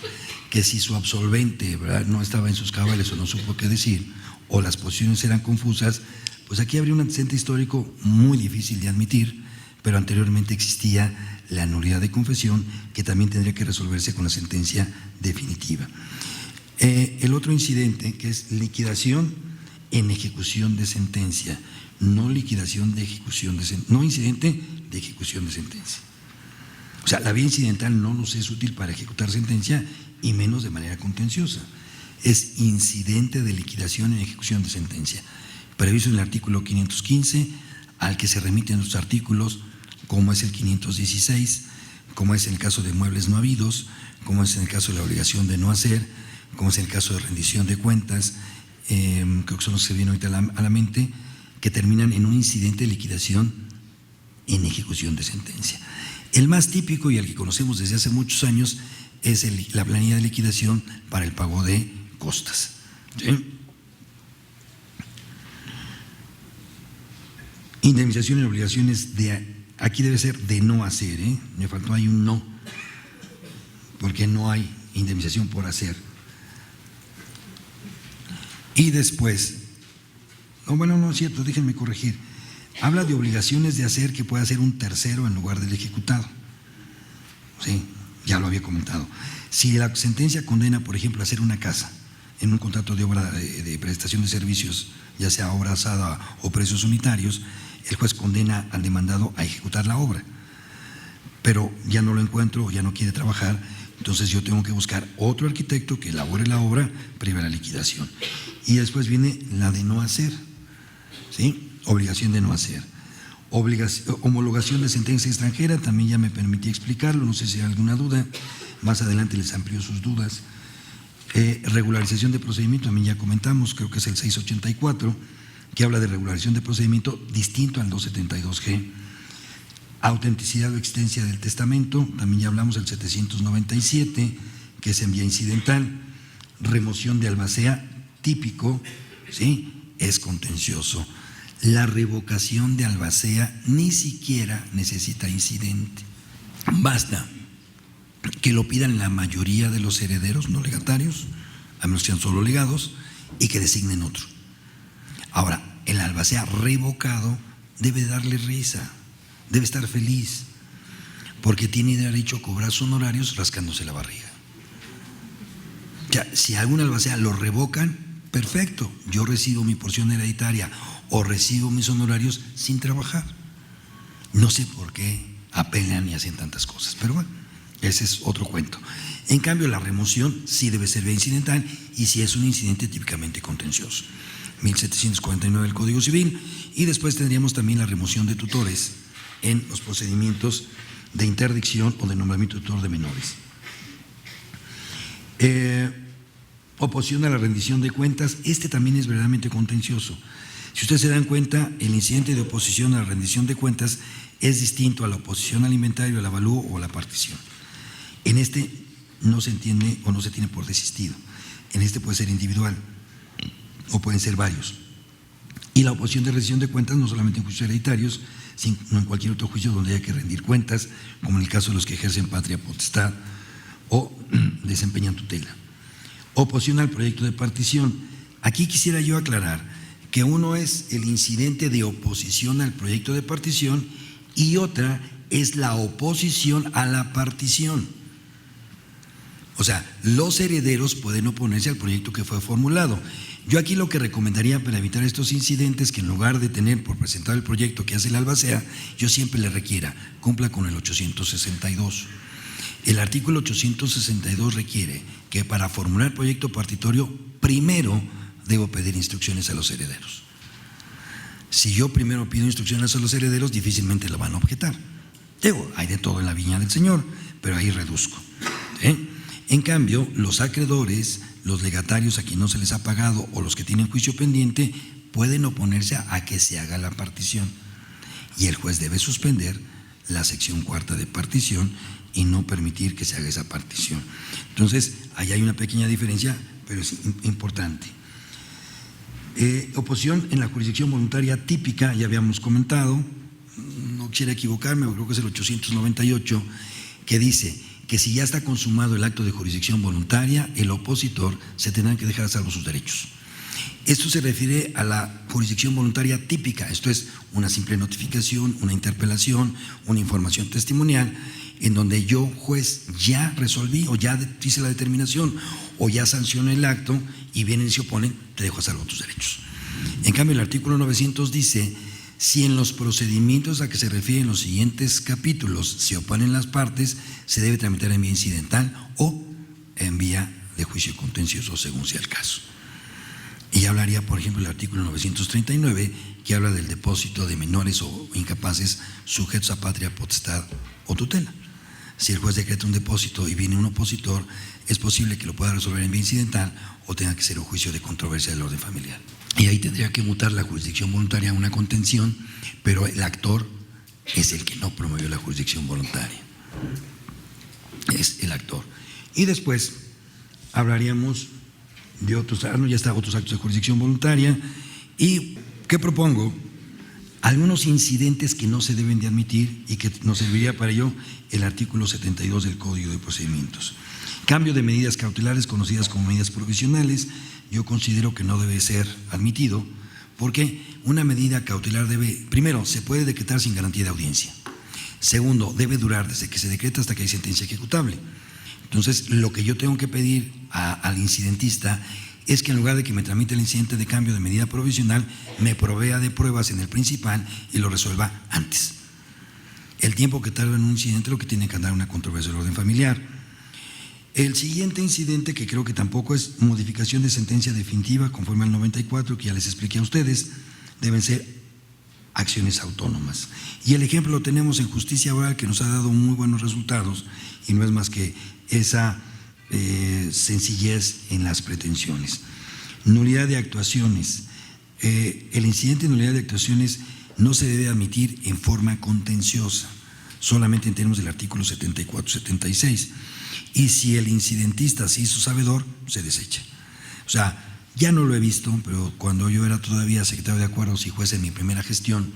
que si su absolvente, ¿verdad?, no estaba en sus cabales o no supo qué decir, o las posiciones eran confusas, pues aquí habría un antecedente histórico muy difícil de admitir, pero anteriormente existía la nulidad de confesión, que también tendría que resolverse con la sentencia definitiva. El otro incidente, que es liquidación en ejecución de sentencia, no liquidación de ejecución de sentencia, no incidente de ejecución de sentencia. O sea, la vía incidental no nos es útil para ejecutar sentencia y menos de manera contenciosa. Es incidente de liquidación en ejecución de sentencia, previsto en el artículo 515, al que se remiten los artículos, como es el 516, como es en el caso de muebles no habidos, como es en el caso de la obligación de no hacer, como es en el caso de rendición de cuentas, creo que son los que se vienen ahorita a la mente, que terminan en un incidente de liquidación en ejecución de sentencia. El más típico y el que conocemos desde hace muchos años es la planilla de liquidación para el pago de costas. ¿Sí? Indemnización en obligaciones aquí debe ser de no hacer, me faltó ahí un no, porque no hay indemnización por hacer. Y después, no es cierto, déjenme corregir, habla de obligaciones de hacer que pueda hacer un tercero en lugar del ejecutado. Sí, ya lo había comentado. Si la sentencia condena, por ejemplo, a hacer una casa en un contrato de obra de prestación de servicios, ya sea obra asada o precios unitarios, el juez condena al demandado a ejecutar la obra, pero ya no lo encuentro o ya no quiere trabajar, entonces yo tengo que buscar otro arquitecto que elabore la obra previa a la liquidación. Y después viene la de no hacer, ¿sí? Obligación de no hacer. Homologación de sentencia extranjera, también ya me permití explicarlo, no sé si hay alguna duda, más adelante les amplío sus dudas. Regularización de procedimiento, también ya comentamos, creo que es el 684, que habla de regularización de procedimiento distinto al 272G. Autenticidad o existencia del testamento, también ya hablamos del 797, que es en vía incidental. Remoción de albacea, típico, ¿sí?, es contencioso. La revocación de albacea ni siquiera necesita incidente. Basta que lo pidan la mayoría de los herederos no legatarios, a menos que sean solo legados, y que designen otro. Ahora, el albacea revocado debe darle risa, debe estar feliz, porque tiene derecho a cobrar sus honorarios rascándose la barriga. Ya, si algún albacea lo revocan, perfecto, yo recibo mi porción hereditaria o recibo mis honorarios sin trabajar. No sé por qué apelan y hacen tantas cosas, pero bueno, ese es otro cuento. En cambio, la remoción sí debe ser vía incidental y si es un incidente típicamente contencioso. 1749 del Código Civil, y después tendríamos también la remoción de tutores en los procedimientos de interdicción o de nombramiento de tutor de menores. Oposición a la rendición de cuentas, este también es verdaderamente contencioso. Si ustedes se dan cuenta, el incidente de oposición a la rendición de cuentas es distinto a la oposición al inventario, al avalúo o a la partición. En este no se entiende o no se tiene por desistido. En este puede ser individual o pueden ser varios. Y la oposición de rendición de cuentas no solamente en juicios hereditarios, sino en cualquier otro juicio donde haya que rendir cuentas, como en el caso de los que ejercen patria potestad o desempeñan tutela. Oposición al proyecto de partición. Aquí quisiera yo aclarar que uno es el incidente de oposición al proyecto de partición y otra es la oposición a la partición. O sea, los herederos pueden oponerse al proyecto que fue formulado. Yo aquí lo que recomendaría para evitar estos incidentes, que en lugar de tener por presentado el proyecto que hace el albacea, yo siempre le requiera, cumpla con el 862. El artículo 862 requiere que para formular proyecto partitorio, primero debo pedir instrucciones a los herederos. Si yo primero pido instrucciones a los herederos, difícilmente lo van a objetar. Digo, hay de todo en la viña del Señor, pero ahí reduzco. En cambio, los acreedores, los legatarios a quien no se les ha pagado o los que tienen juicio pendiente, pueden oponerse a que se haga la partición. Y el juez debe suspender la sección cuarta de partición y no permitir que se haga esa partición. Entonces, ahí hay una pequeña diferencia, pero es importante. Oposición en la jurisdicción voluntaria típica, ya habíamos comentado, no quisiera equivocarme, creo que es el 898, que dice que si ya está consumado el acto de jurisdicción voluntaria, el opositor se tendrá que dejar a salvo sus derechos. Esto se refiere a la jurisdicción voluntaria típica, esto es una simple notificación, una interpelación, una información testimonial, en donde yo, juez, ya resolví o ya hice la determinación o ya sancioné el acto y vienen y se oponen, te dejo a salvo tus derechos. En cambio, el artículo 900 dice, si en los procedimientos a que se refieren los siguientes capítulos se oponen las partes, se debe tramitar en vía incidental o en vía de juicio contencioso, según sea el caso. Y hablaría, por ejemplo, el artículo 939, que habla del depósito de menores o incapaces sujetos a patria potestad o tutela. Si el juez decreta un depósito y viene un opositor, es posible que lo pueda resolver en vía incidental o tenga que ser un juicio de controversia del orden familiar. Y ahí tendría que mutar la jurisdicción voluntaria a una contención, pero el actor es el que no promovió la jurisdicción voluntaria. Es el actor. Y después hablaríamos de otros, ya está, otros actos de jurisdicción voluntaria. ¿Y qué propongo? Algunos incidentes que no se deben de admitir y que nos serviría para ello el artículo 72 del Código de Procedimientos. Cambio de medidas cautelares conocidas como medidas provisionales, yo considero que no debe ser admitido porque una medida cautelar debe, primero, se puede decretar sin garantía de audiencia. Segundo, debe durar desde que se decreta hasta que hay sentencia ejecutable. Entonces, lo que yo tengo que pedir al incidentista es que en lugar de que me tramite el incidente de cambio de medida provisional, me provea de pruebas en el principal y lo resuelva antes. El tiempo que tarda en un incidente es lo que tiene que andar una controversia del orden familiar. El siguiente incidente, que creo que tampoco es modificación de sentencia definitiva conforme al 94, que ya les expliqué a ustedes, deben ser acciones autónomas. Y el ejemplo lo tenemos en justicia oral, que nos ha dado muy buenos resultados y no es más que esa sencillez en las pretensiones. Nulidad de actuaciones. El incidente de nulidad de actuaciones no se debe admitir en forma contenciosa, solamente en términos del artículo 74-76. Y si el incidentista se hizo sabedor, se desecha. O sea, Ya no lo he visto, pero cuando yo era todavía secretario de Acuerdos y juez en mi primera gestión,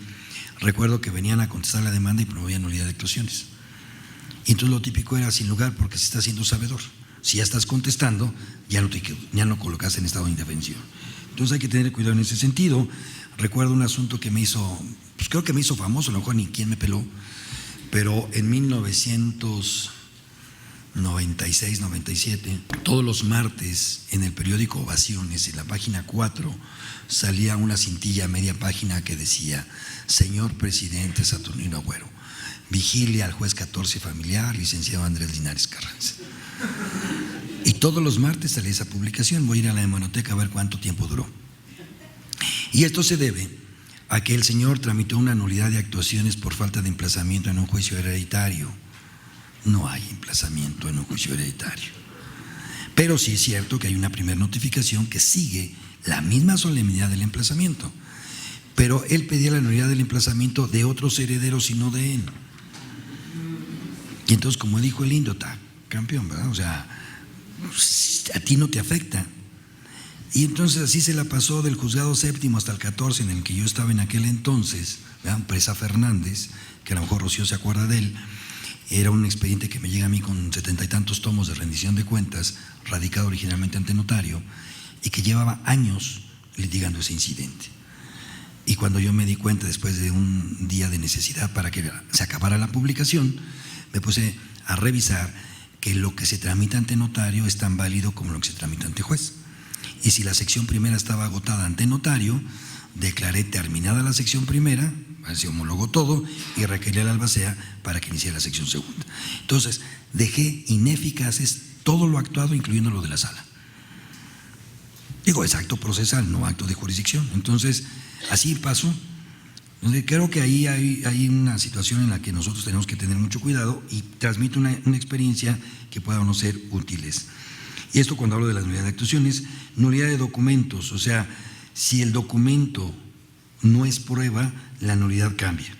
recuerdo que venían a contestar la demanda y promovían nulidad de actuaciones. Y entonces lo típico era sin lugar, porque se está haciendo sabedor. Si ya estás contestando, ya no colocas en estado de indefensión. Entonces hay que tener cuidado en ese sentido. Recuerdo un asunto que me hizo, pues creo que me hizo famoso, a lo mejor ni quién me peló, pero en 1996, 97, todos los martes en el periódico Ovaciones, en la página 4, salía una cintilla a media página que decía: señor presidente Saturnino Agüero, vigile al juez 14 familiar, licenciado Andrés Linares Carranza. Y todos los martes salía esa publicación. Voy a ir a la hemeroteca a ver cuánto tiempo duró. Y esto se debe a que el señor tramitó una nulidad de actuaciones por falta de emplazamiento en un juicio hereditario. No hay emplazamiento en un juicio hereditario. Pero sí es cierto que hay una primera notificación que sigue la misma solemnidad del emplazamiento. Pero él pedía la nulidad del emplazamiento de otros herederos y no de él. Y entonces, como dijo el indio, está campeón, ¿verdad? O sea, a ti no te afecta. Y entonces así se la pasó del juzgado séptimo hasta el 14, en el que yo estaba en aquel entonces, ¿verdad? Presa Fernández, que a lo mejor Rocío se acuerda de él. Era un expediente que me llega a mí con 70 y tantos tomos de rendición de cuentas, radicado originalmente ante notario, y que llevaba años litigando ese incidente. Y cuando yo me di cuenta, después de un día de necesidad para que se acabara la publicación, me puse a revisar que lo que se tramita ante notario es tan válido como lo que se tramita ante juez. Y si la sección primera estaba agotada ante notario, declaré terminada la sección primera, así homologó todo, y requerí al albacea para que iniciara la sección segunda. Entonces, dejé ineficaces todo lo actuado, incluyendo lo de la sala. Digo, es acto procesal, no acto de jurisdicción. Entonces, así pasó. Creo que ahí hay una situación en la que nosotros tenemos que tener mucho cuidado y transmite una experiencia que pueda o no ser útiles. Y esto cuando hablo de la nulidad de actuaciones, nulidad de documentos, o sea, si el documento no es prueba, la nulidad cambia.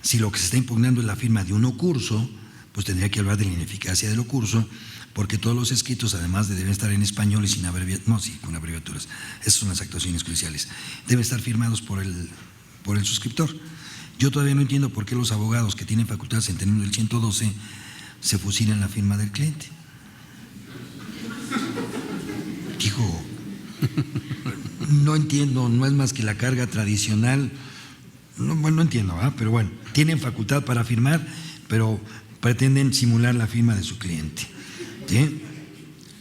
Si lo que se está impugnando es la firma de un ocurso, pues tendría que hablar de la ineficacia del ocurso, porque todos los escritos, además de deben estar en español y sin con abreviaturas, esas son las actuaciones judiciales, deben estar firmados por el suscriptor. Yo todavía no entiendo por qué los abogados que tienen facultades en términos del 112 se fusilan la firma del cliente. Digo, no entiendo, no es más que la carga tradicional. No entiendo, pero bueno, tienen facultad para firmar, pero pretenden simular la firma de su cliente. ¿Sí?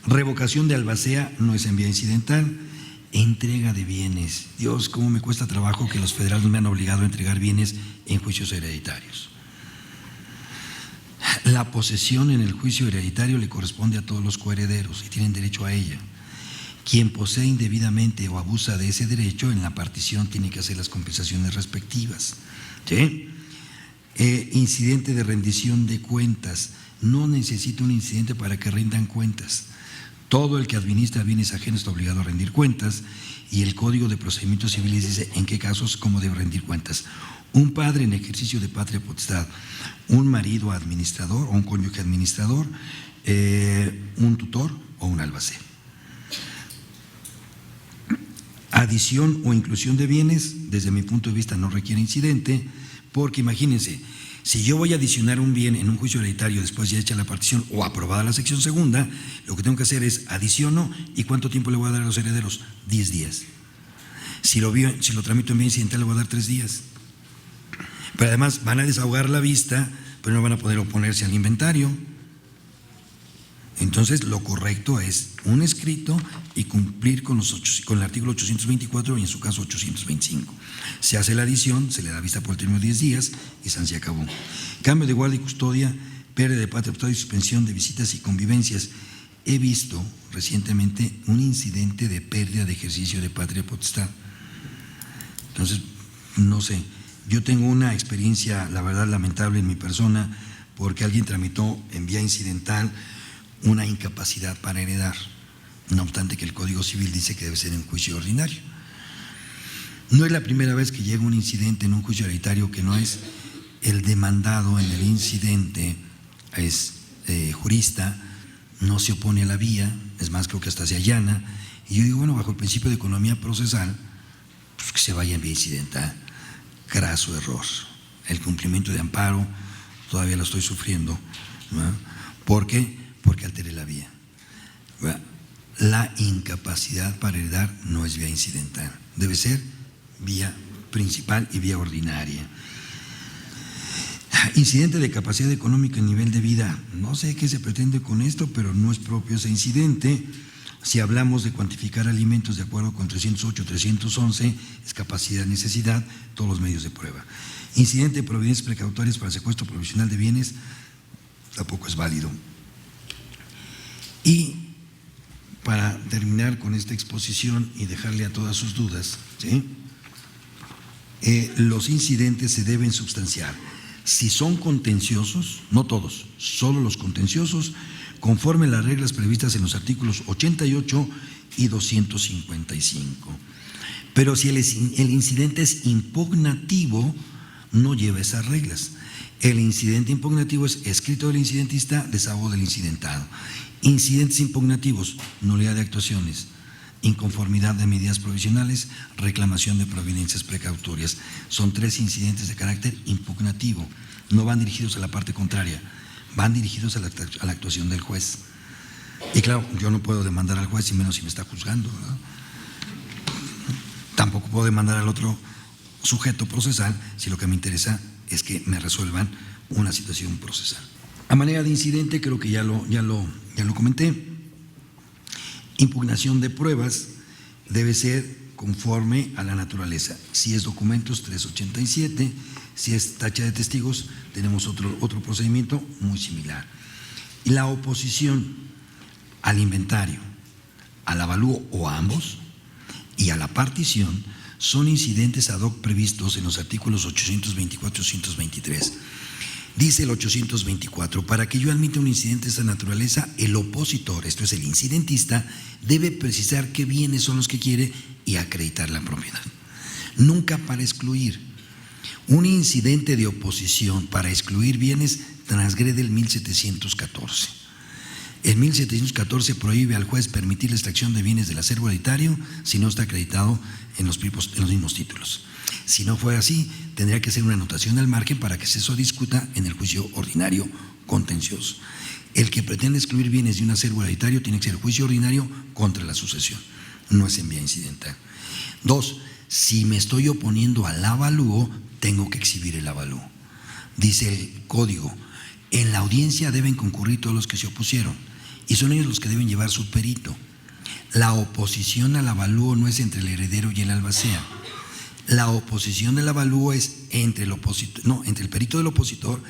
Revocación de albacea no es en vía incidental. Entrega de bienes. Dios, cómo me cuesta trabajo que los federales me han obligado a entregar bienes en juicios hereditarios. La posesión en el juicio hereditario le corresponde a todos los coherederos y tienen derecho a ella. Quien posee indebidamente o abusa de ese derecho, en la partición tiene que hacer las compensaciones respectivas. ¿Sí? Incidente de rendición de cuentas. No necesita un incidente para que rindan cuentas. Todo el que administra bienes ajenos está obligado a rendir cuentas, y el Código de Procedimientos Civiles dice en qué casos cómo debe rendir cuentas. Un padre en ejercicio de patria potestad, un marido administrador o un cónyuge administrador, un tutor o un albacea. Adición o inclusión de bienes, desde mi punto de vista no requiere incidente, porque imagínense, si yo voy a adicionar un bien en un juicio hereditario después ya hecha la partición o aprobada la sección segunda, lo que tengo que hacer es adiciono, ¿y cuánto tiempo le voy a dar a los herederos? 10 días. Si lo tramito en vía incidental le voy a dar 3 días. Pero además van a desahogar la vista, pero no van a poder oponerse al inventario. Entonces lo correcto es un escrito y cumplir con el artículo 824 y en su caso 825. Se hace la adición, se le da vista por el término de 10 días y se acabó. Cambio de guardia y custodia, pérdida de patria potestad y suspensión de visitas y convivencias. He visto recientemente un incidente de pérdida de ejercicio de patria potestad. Entonces, no sé, yo tengo una experiencia, la verdad, lamentable en mi persona, porque alguien tramitó en vía incidental una incapacidad para heredar, no obstante que el Código Civil dice que debe ser en juicio ordinario. No es la primera vez que llega un incidente en un juicio hereditario que no es el demandado en el incidente, es jurista, no se opone a la vía, es más, creo que hasta se allana, Y yo digo, bueno, bajo el principio de economía procesal, pues que se vaya en vía incidental. Craso error. El cumplimiento de amparo todavía lo estoy sufriendo, ¿no? ¿Por qué? Porque alteré la vía. La incapacidad para heredar no es vía incidental, debe ser vía principal y vía ordinaria. Incidente de capacidad económica y nivel de vida. No sé qué se pretende con esto, pero no es propio ese incidente. Si hablamos de cuantificar alimentos de acuerdo con 308, 311, es capacidad, necesidad, todos los medios de prueba. Incidente de providencias precautorias para secuestro provisional de bienes, tampoco es válido. Y para terminar con esta exposición y dejarle a todas sus dudas, ¿sí? Los incidentes se deben substanciar. Si son contenciosos, no todos, solo los contenciosos, conforme las reglas previstas en los artículos 88 y 255. Pero si el incidente es impugnativo, no lleva esas reglas. El incidente impugnativo es escrito del incidentista, desahogo del incidentado. Incidentes impugnativos, nulidad de actuaciones, inconformidad de medidas provisionales, reclamación de providencias precautorias. Son 3 incidentes de carácter impugnativo, no van dirigidos a la parte contraria, van dirigidos a la actuación del juez. Y claro, yo no puedo demandar al juez, y menos si me está juzgando, ¿no? Tampoco puedo demandar al otro sujeto procesal si lo que me interesa es que me resuelvan una situación procesal. A manera de incidente, creo que ya lo comenté. Impugnación de pruebas debe ser conforme a la naturaleza. Si es documentos, 387, si es tacha de testigos, tenemos otro procedimiento muy similar. Y la oposición al inventario, al avalúo o a ambos, y a la partición son incidentes ad hoc previstos en los artículos 824 y 823. Dice el 824, para que yo admita un incidente de esta naturaleza, el opositor, esto es el incidentista, debe precisar qué bienes son los que quiere y acreditar la propiedad. Nunca para excluir. Un incidente de oposición para excluir bienes transgrede el 1714. El 1714 prohíbe al juez permitir la extracción de bienes del acervo hereditario si no está acreditado en los mismos títulos. Si no fuera así, tendría que ser una anotación al margen para que eso discuta en el juicio ordinario contencioso. El que pretende excluir bienes de un acervo hereditario tiene que ser el juicio ordinario contra la sucesión, no es en vía incidental. 2. Si me estoy oponiendo al avalúo, tengo que exhibir el avalúo. Dice el código, en la audiencia deben concurrir todos los que se opusieron y son ellos los que deben llevar su perito. La oposición al avalúo no es entre el heredero y el albacea. La oposición del avalúo es entre el perito del opositor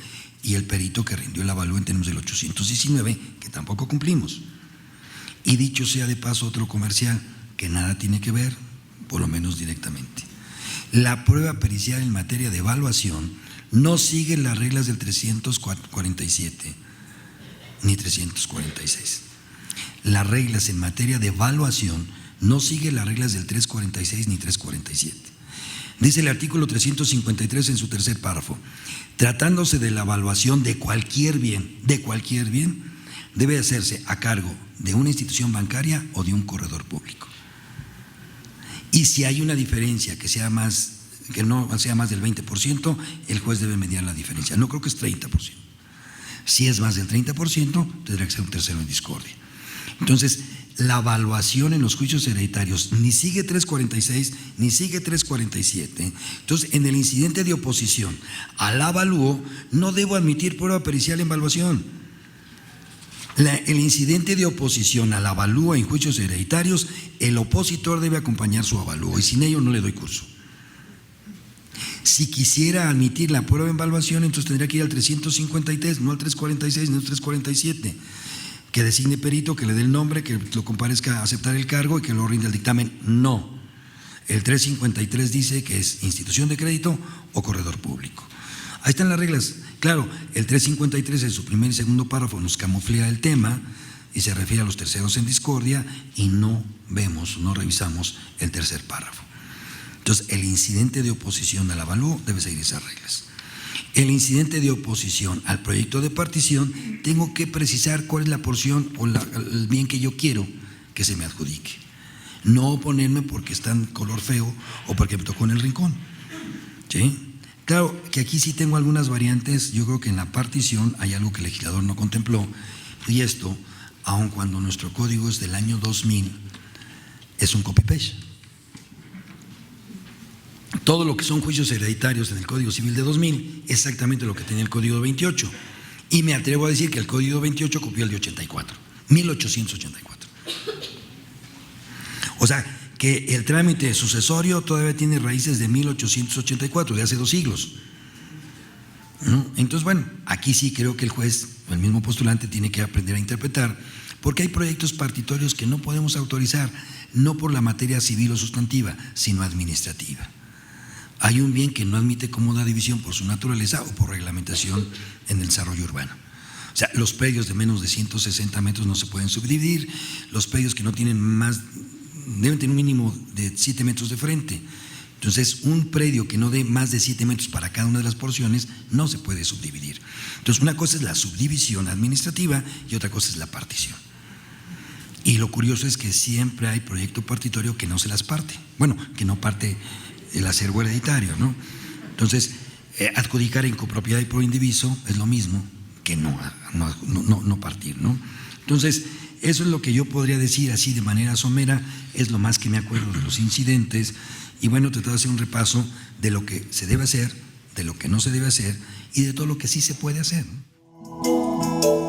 y el perito que rindió el avalúo en términos del 819, que tampoco cumplimos. Y dicho sea de paso otro comercial que nada tiene que ver, por lo menos directamente. La prueba pericial en materia de evaluación no sigue las reglas del 347 ni 346. Las reglas en materia de evaluación no siguen las reglas del 346 ni 347. Dice el artículo 353 en su tercer párrafo, tratándose de la evaluación de cualquier bien, debe hacerse a cargo de una institución bancaria o de un corredor público. Y si hay una diferencia que no sea más del 20%, el juez debe mediar la diferencia. No creo que es 30%. Si es más del 30%, tendrá que ser un tercero en discordia. Entonces, la evaluación en los juicios hereditarios ni sigue 346 ni sigue 347. Entonces, en el incidente de oposición al avalúo, no debo admitir prueba pericial en evaluación. El incidente de oposición al avalúo en juicios hereditarios, el opositor debe acompañar su avalúo y sin ello no le doy curso. Si quisiera admitir la prueba en evaluación, entonces tendría que ir al 353, no al 346 ni al 347. Que designe perito, que le dé el nombre, que lo comparezca a aceptar el cargo y que lo rinda el dictamen. No. El 353 dice que es institución de crédito o corredor público. Ahí están las reglas. Claro, el 353 en su primer y segundo párrafo nos camuflea el tema y se refiere a los terceros en discordia y no revisamos el tercer párrafo. Entonces, el incidente de oposición al avalúo debe seguir esas reglas. El incidente de oposición al proyecto de partición, tengo que precisar cuál es la porción o el bien que yo quiero que se me adjudique. no oponerme porque están color feo o porque me tocó en el rincón, ¿sí? Claro que aquí sí tengo algunas variantes. Yo creo que en la partición hay algo que el legislador no contempló, y esto, aun cuando nuestro código es del año 2000, es un copy-paste. Todo lo que son juicios hereditarios en el Código Civil de 2000 es exactamente lo que tenía el Código de 28, y me atrevo a decir que el Código de 28 copió el de 84, 1884. O sea, que el trámite sucesorio todavía tiene raíces de 1884, de hace 2 siglos, ¿no? Entonces, bueno, aquí sí creo que el juez, el mismo postulante, tiene que aprender a interpretar, porque hay proyectos partitorios que no podemos autorizar, no por la materia civil o sustantiva, sino administrativa. Hay un bien que no admite cómoda división por su naturaleza o por reglamentación en el desarrollo urbano. O sea, los predios de menos de 160 metros no se pueden subdividir, los predios que no tienen más, deben tener un mínimo de 7 metros de frente. Entonces, un predio que no dé más de 7 metros para cada una de las porciones no se puede subdividir. Entonces, una cosa es la subdivisión administrativa y otra cosa es la partición. Y lo curioso es que siempre hay proyecto partitorio que no se las parte. Bueno, que no parte el acervo hereditario, ¿no? Entonces, adjudicar en copropiedad y pro indiviso es lo mismo que no partir, ¿no? Entonces, eso es lo que yo podría decir así de manera somera, es lo más que me acuerdo de los incidentes, y bueno, tratar de hacer un repaso de lo que se debe hacer, de lo que no se debe hacer y de todo lo que sí se puede hacer, ¿no?